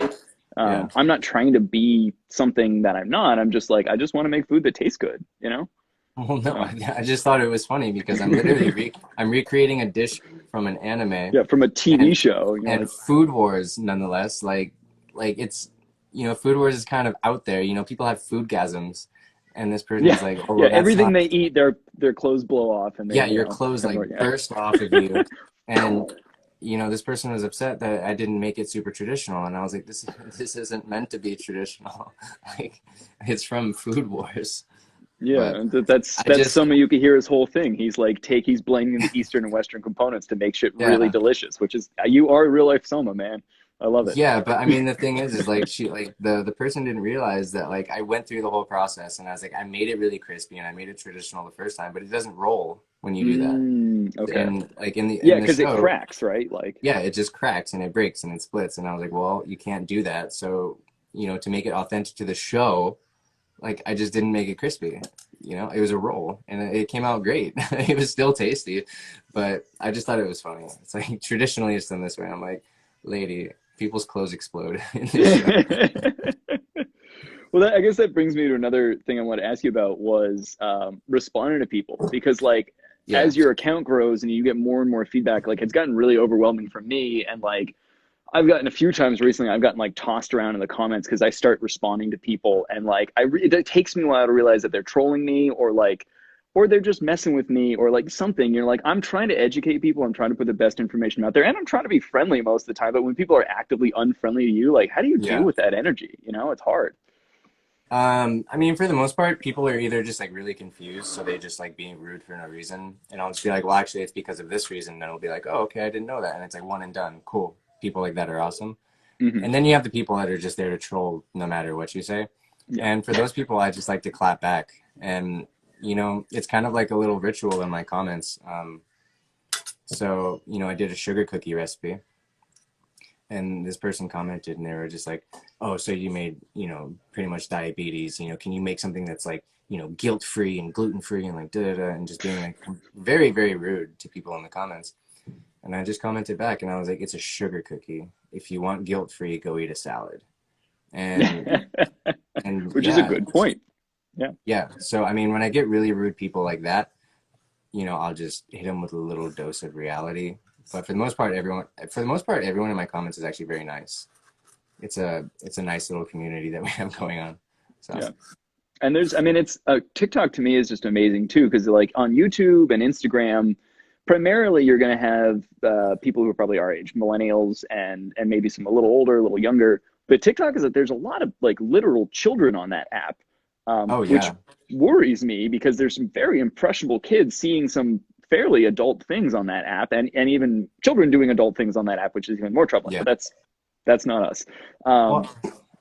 yeah. I'm not trying to be something that I'm not. I'm just like I just want to make food that tastes good, you know? Well, no, So I just thought it was funny because I'm literally I'm recreating a dish from an anime, yeah, from a TV and show, you're and like, Food Wars nonetheless. Like it's Food Wars is kind of out there. People have foodgasms, and this person's yeah, like, oh yeah. well, that's Everything not. they eat, their clothes blow off, and they Yeah, your clothes become like more. Yeah, burst off of you, and this person was upset that I didn't make it super traditional, and I was like, this isn't meant to be traditional. Like it's from Food Wars, yeah. but And that's I that's just Soma Yukihiro's whole thing. He's blending the Eastern and Western components to make shit really yeah. delicious. Which is you are a real life Soma, man. I love it. Yeah, but I mean the thing is like she like the person didn't realize that like I went through the whole process and I was like I made it really crispy and I made it traditional the first time, but it doesn't roll when you do that. Okay. And like in Yeah, the because it show, cracks, right? Like, yeah, it just cracks and it breaks and it splits and I was like, well, you can't do that. So, to make it authentic to the show, like I just didn't make it crispy. It was a roll and it came out great. It was still tasty, but I just thought it was funny. It's like traditionally it's done this way. I'm like, lady, people's clothes explode in this show. well, I guess that brings me to another thing I want to ask you about was responding to people because like Yeah. as your account grows and you get more and more feedback, like it's gotten really overwhelming for me, and like I've gotten a few times recently, I've gotten like tossed around in the comments because I start responding to people, and like it takes me a while to realize that they're trolling me, or like, or they're just messing with me, or like something. You're like, I'm trying to educate people, I'm trying to put the best information out there, and I'm trying to be friendly most of the time. But when people are actively unfriendly to you, like, how do you deal Yeah. with that energy? It's hard. I mean, for the most part, people are either just like really confused, so they just like being rude for no reason. And I'll just be like, well, actually, it's because of this reason. And it'll be like, oh, okay, I didn't know that. And it's like one and done. Cool. People like that are awesome. Hmm. And then you have the people that are just there to troll no matter what you say. Yeah. And for those people, I just like to clap back. And, it's kind of like a little ritual in my comments. So, I did a sugar cookie recipe. And this person commented and they were just like, oh, so you made, pretty much diabetes, can you make something that's like, guilt-free and gluten-free and like da da da, and just being like very, very rude to people in the comments. And I just commented back and I was like, it's a sugar cookie. If you want guilt-free, go eat a salad. And Which is a yeah, good point. Yeah. yeah. So I mean, when I get really rude people like that, I'll just hit them with a little dose of reality. But for the most part, everyone in my comments is actually very nice. It's a nice little community that we have going on. So Yeah. And it's TikTok to me is just amazing too, because like on YouTube and Instagram, primarily you're going to have people who are probably our age, millennials, and maybe some a little older, a little younger. But TikTok is that there's a lot of like literal children on that app, oh which yeah, worries me because there's some very impressionable kids seeing some fairly adult things on that app, and even children doing adult things on that app, which is even more troubling. yeah. But that's not us. Um, Well,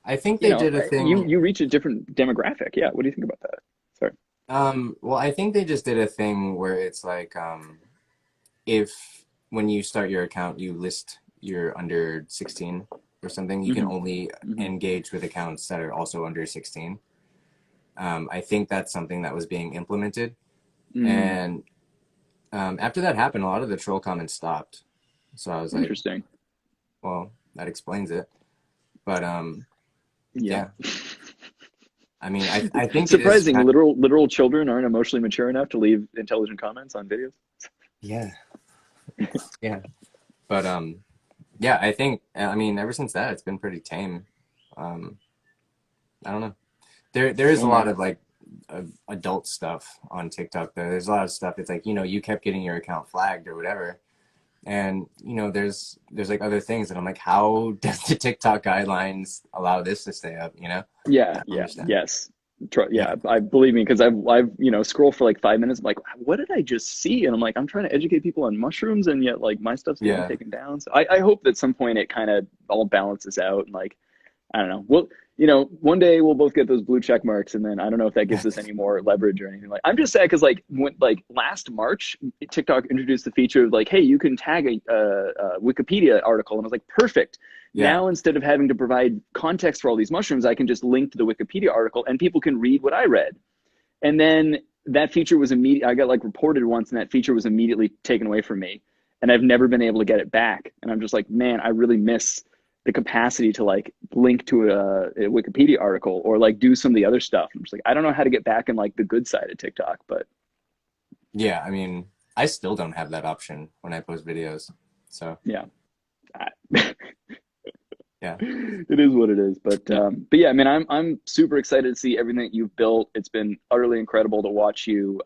I think they did a thing. you reach a different demographic. Yeah. What do you think about that? Sorry. Well, I think they just did a thing where it's like, if when you start your account, you list you're under 16 or something, you can Hmm. only Hmm. engage with accounts that are also under 16. I think that's something that was being implemented. Mm, And after that happened, a lot of the troll comments stopped. So I was like, interesting. well, that explains it. But Yeah. yeah, I mean, I think it is Surprising. kind Literal children aren't emotionally mature enough to leave intelligent comments on videos. yeah, yeah. But Yeah, I think, I mean, ever since that, it's been pretty tame. Um, I don't know. There is Cool, a lot man. of like adult stuff on TikTok though. There's a lot of stuff. It's like, you kept getting your account flagged or whatever. And there's like other things that I'm like, how does the TikTok guidelines allow this to stay up? Yeah, I don't yeah, understand. yes. Yeah. Yeah, I believe me because I've scroll for like 5 minutes. I'm like, what did I just see? And I'm like, I'm trying to educate people on mushrooms, and yet like my stuff's getting Yeah. taken down. So I hope that at some point it kind of all balances out and like I don't know. Well, one day we'll both get those blue check marks, and then I don't know if that gives us any more leverage or anything. Like, I'm just sad because like when like last March, TikTok introduced the feature of like, hey, you can tag a Wikipedia article, and I was like, perfect. Yeah. Now instead of having to provide context for all these mushrooms, I can just link to the Wikipedia article, and people can read what I read. And then that feature was immediate. I got like reported once, and that feature was immediately taken away from me, and I've never been able to get it back. And I'm just like, man, I really miss the capacity to like link to a Wikipedia article or like do some of the other stuff. I'm just like, I don't know how to get back in like the good side of TikTok, but Yeah. I mean, I still don't have that option when I post videos. So yeah, yeah. it is what it is. But yeah, I mean, I'm super excited to see everything that you've built. It's been utterly incredible to watch you.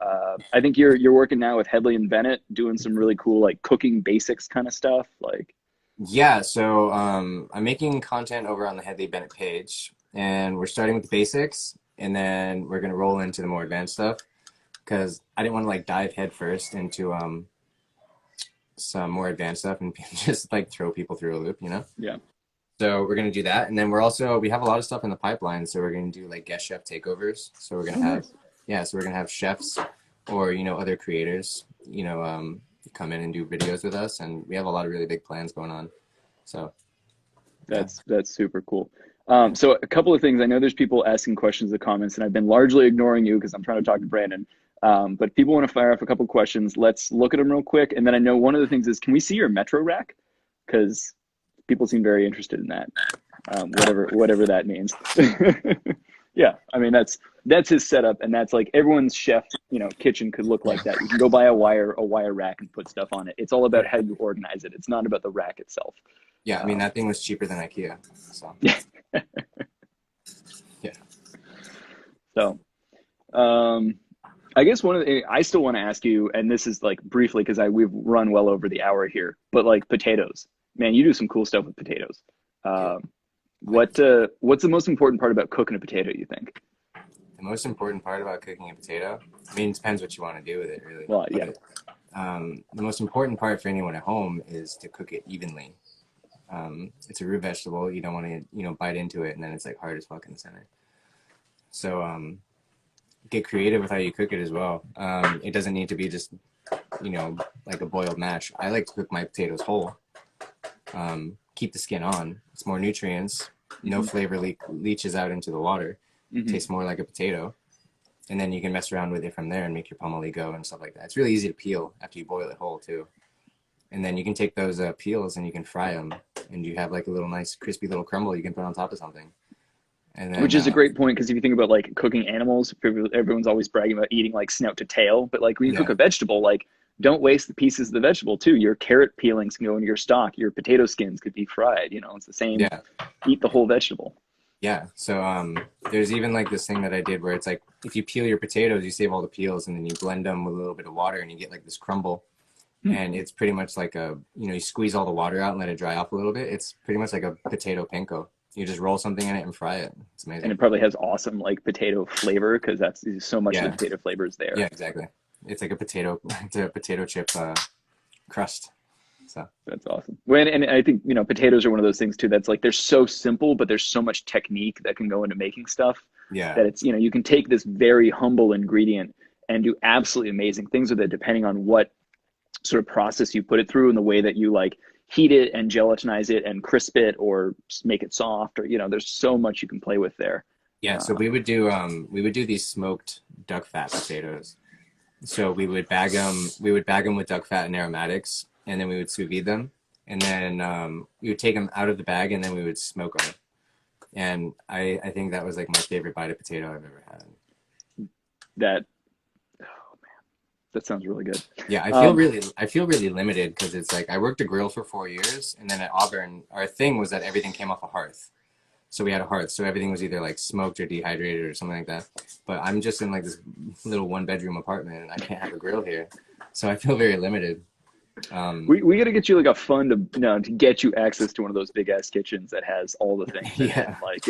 I think you're working now with Headley and Bennett, doing some really cool like cooking basics kind of stuff. Like, Yeah, so I'm making content over on the Headley Bennett page, and we're starting with the basics, and then we're gonna roll into the more advanced stuff because I didn't want to like dive head first into some more advanced stuff and just like throw people through a loop. yeah, So we're gonna do that, and then we have a lot of stuff in the pipeline, so we're gonna do like guest chef takeovers. So we're gonna oh have nice. yeah, so we're gonna have chefs or other creators, come in and do videos with us, and we have a lot of really big plans going on. So yeah. That's super cool. Yeah. So a couple of things. I know there's people asking questions in the comments, and I've been largely ignoring you because I'm trying to talk to Brandon. But if people want to fire off a couple of questions, let's look at them real quick. And then I know one of the things is, can we see your Metro rack? Because people seem very interested in that. Whatever that means. Yeah, I mean that's his setup, and that's like everyone's chef, kitchen could look like that. You can go buy a wire rack and put stuff on it. It's all about how you organize it. It's not about the rack itself. Yeah, I mean Um, that thing was cheaper than IKEA. So yeah. yeah. So, um, I guess one of the I still want to ask you, and this is like briefly because we've run well over the hour here, but like potatoes, man, you do some cool stuff with potatoes. Yeah. Um, what's the most important part about cooking a potato, you think? The most important part about cooking a potato, I mean, it depends what you want to do with it, really. Well, yeah, But the most important part for anyone at home is to cook it evenly. It's a root vegetable. You don't want to, bite into it and then it's like hard as fuck in the center. So get creative with how you cook it as well. It doesn't need to be just, like a boiled mash. I like to cook my potatoes whole. Keep the skin on. It's more nutrients. No hmm flavor leaches out into the water. hmm Tastes more like a potato. And then you can mess around with it from there and make your pomeli go and stuff like that. It's really easy to peel after you boil it whole too. And then you can take those peels and you can fry them, and you have like a little nice crispy little crumble you can put on top of something. And Which then is a great point because if you think about like cooking animals, everyone's always bragging about eating like snout to tail, but like when you cook yeah, a vegetable, like don't waste the pieces of the vegetable too. Your carrot peelings can go into your stock. Your potato skins could be fried. It's the same. yeah, Eat the whole vegetable. yeah. So there's even like this thing that I did where it's like if you peel your potatoes, you save all the peels, and then you blend them with a little bit of water, and you get like this crumble. Hmm. And it's pretty much like you squeeze all the water out and let it dry off a little bit. It's pretty much like a potato panko. You just roll something in it and fry it. It's And amazing. it probably has awesome like potato flavor because that's so much of the Yeah, potato flavor is there. yeah, exactly. It's like a potato, it's a potato chip crust. So That's awesome. And I think potatoes are one of those things too that's like they're so simple, but there's so much technique that can go into making stuff yeah, that it's you can take this very humble ingredient and do absolutely amazing things with it depending on what sort of process you put it through and the way that you like heat it and gelatinize it and crisp it or make it soft or there's so much you can play with there. yeah. So Uh, we would do these smoked duck fat potatoes. So we would bag them with duck fat and aromatics, and then we would sous vide them, and then we would take them out of the bag, and then we would smoke them. And I think that was like my favorite bite of potato I've ever had. that That sounds really good. Yeah, I feel really limited because it's like I worked a grill for 4 years, and then at Auburn, our thing was that everything came off a hearth. So we had a hearth, so everything was either like smoked or dehydrated or something like that. But I'm just in like this little 1-bedroom apartment, and I can't have a grill here, so I feel very limited. We got to get you like a fund to get you access to one of those big ass kitchens that has all the things in it. Yeah. Like,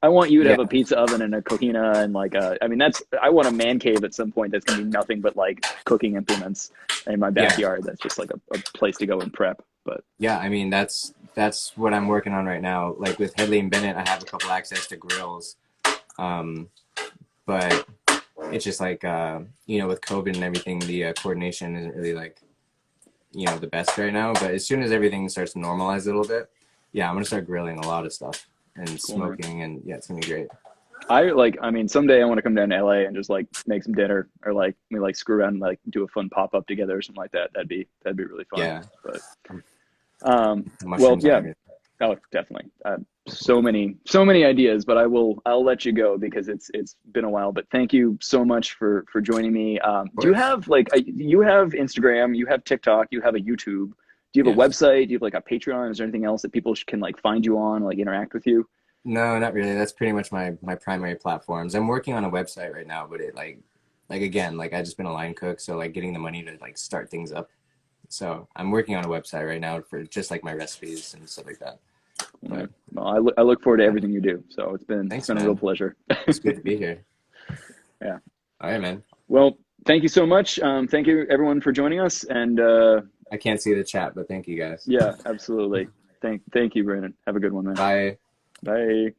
I want you to have Yeah. a pizza oven and a coquina and like I want a man cave at some point that's gonna be nothing but like cooking implements in my backyard. That's just like a place to go and prep. But Yeah, I mean that's what I'm working on right now. Like with Headley and Bennett, I have a couple access to grills, but it's just like with COVID and everything, the coordination isn't really like the best right now. But as soon as everything starts to normalize a little bit, yeah, I'm gonna start grilling a lot of stuff and smoking, and yeah, it's gonna be great. Someday I want to come down to LA and just like make some dinner, or like we like screw around and like do a fun pop up together or something like that. That'd be really fun. Yeah. But Mushrooms yeah. are good. Oh, definitely. So many ideas, but I'll let you go because it's been a while. But thank you so much for joining me. Do you have you have Instagram, you have TikTok, you have a YouTube. Do you have a website? Do you have like a Patreon? Is there anything else that people can like find you on, like interact with you? No, not really. That's pretty much my primary platforms. I'm working on a website right now, but it again, I just been a line cook, so like getting the money to like start things up. So I'm working on a website right now for just like my recipes and stuff like that. But, well, I look forward to everything you do. So it's been a real pleasure. It's good to be here. Yeah. All right, man. Well, thank you so much. Thank you everyone for joining us. And I can't see the chat, but thank you guys. Yeah, absolutely. Thank you, Brandon. Have a good one, man. Bye. Bye.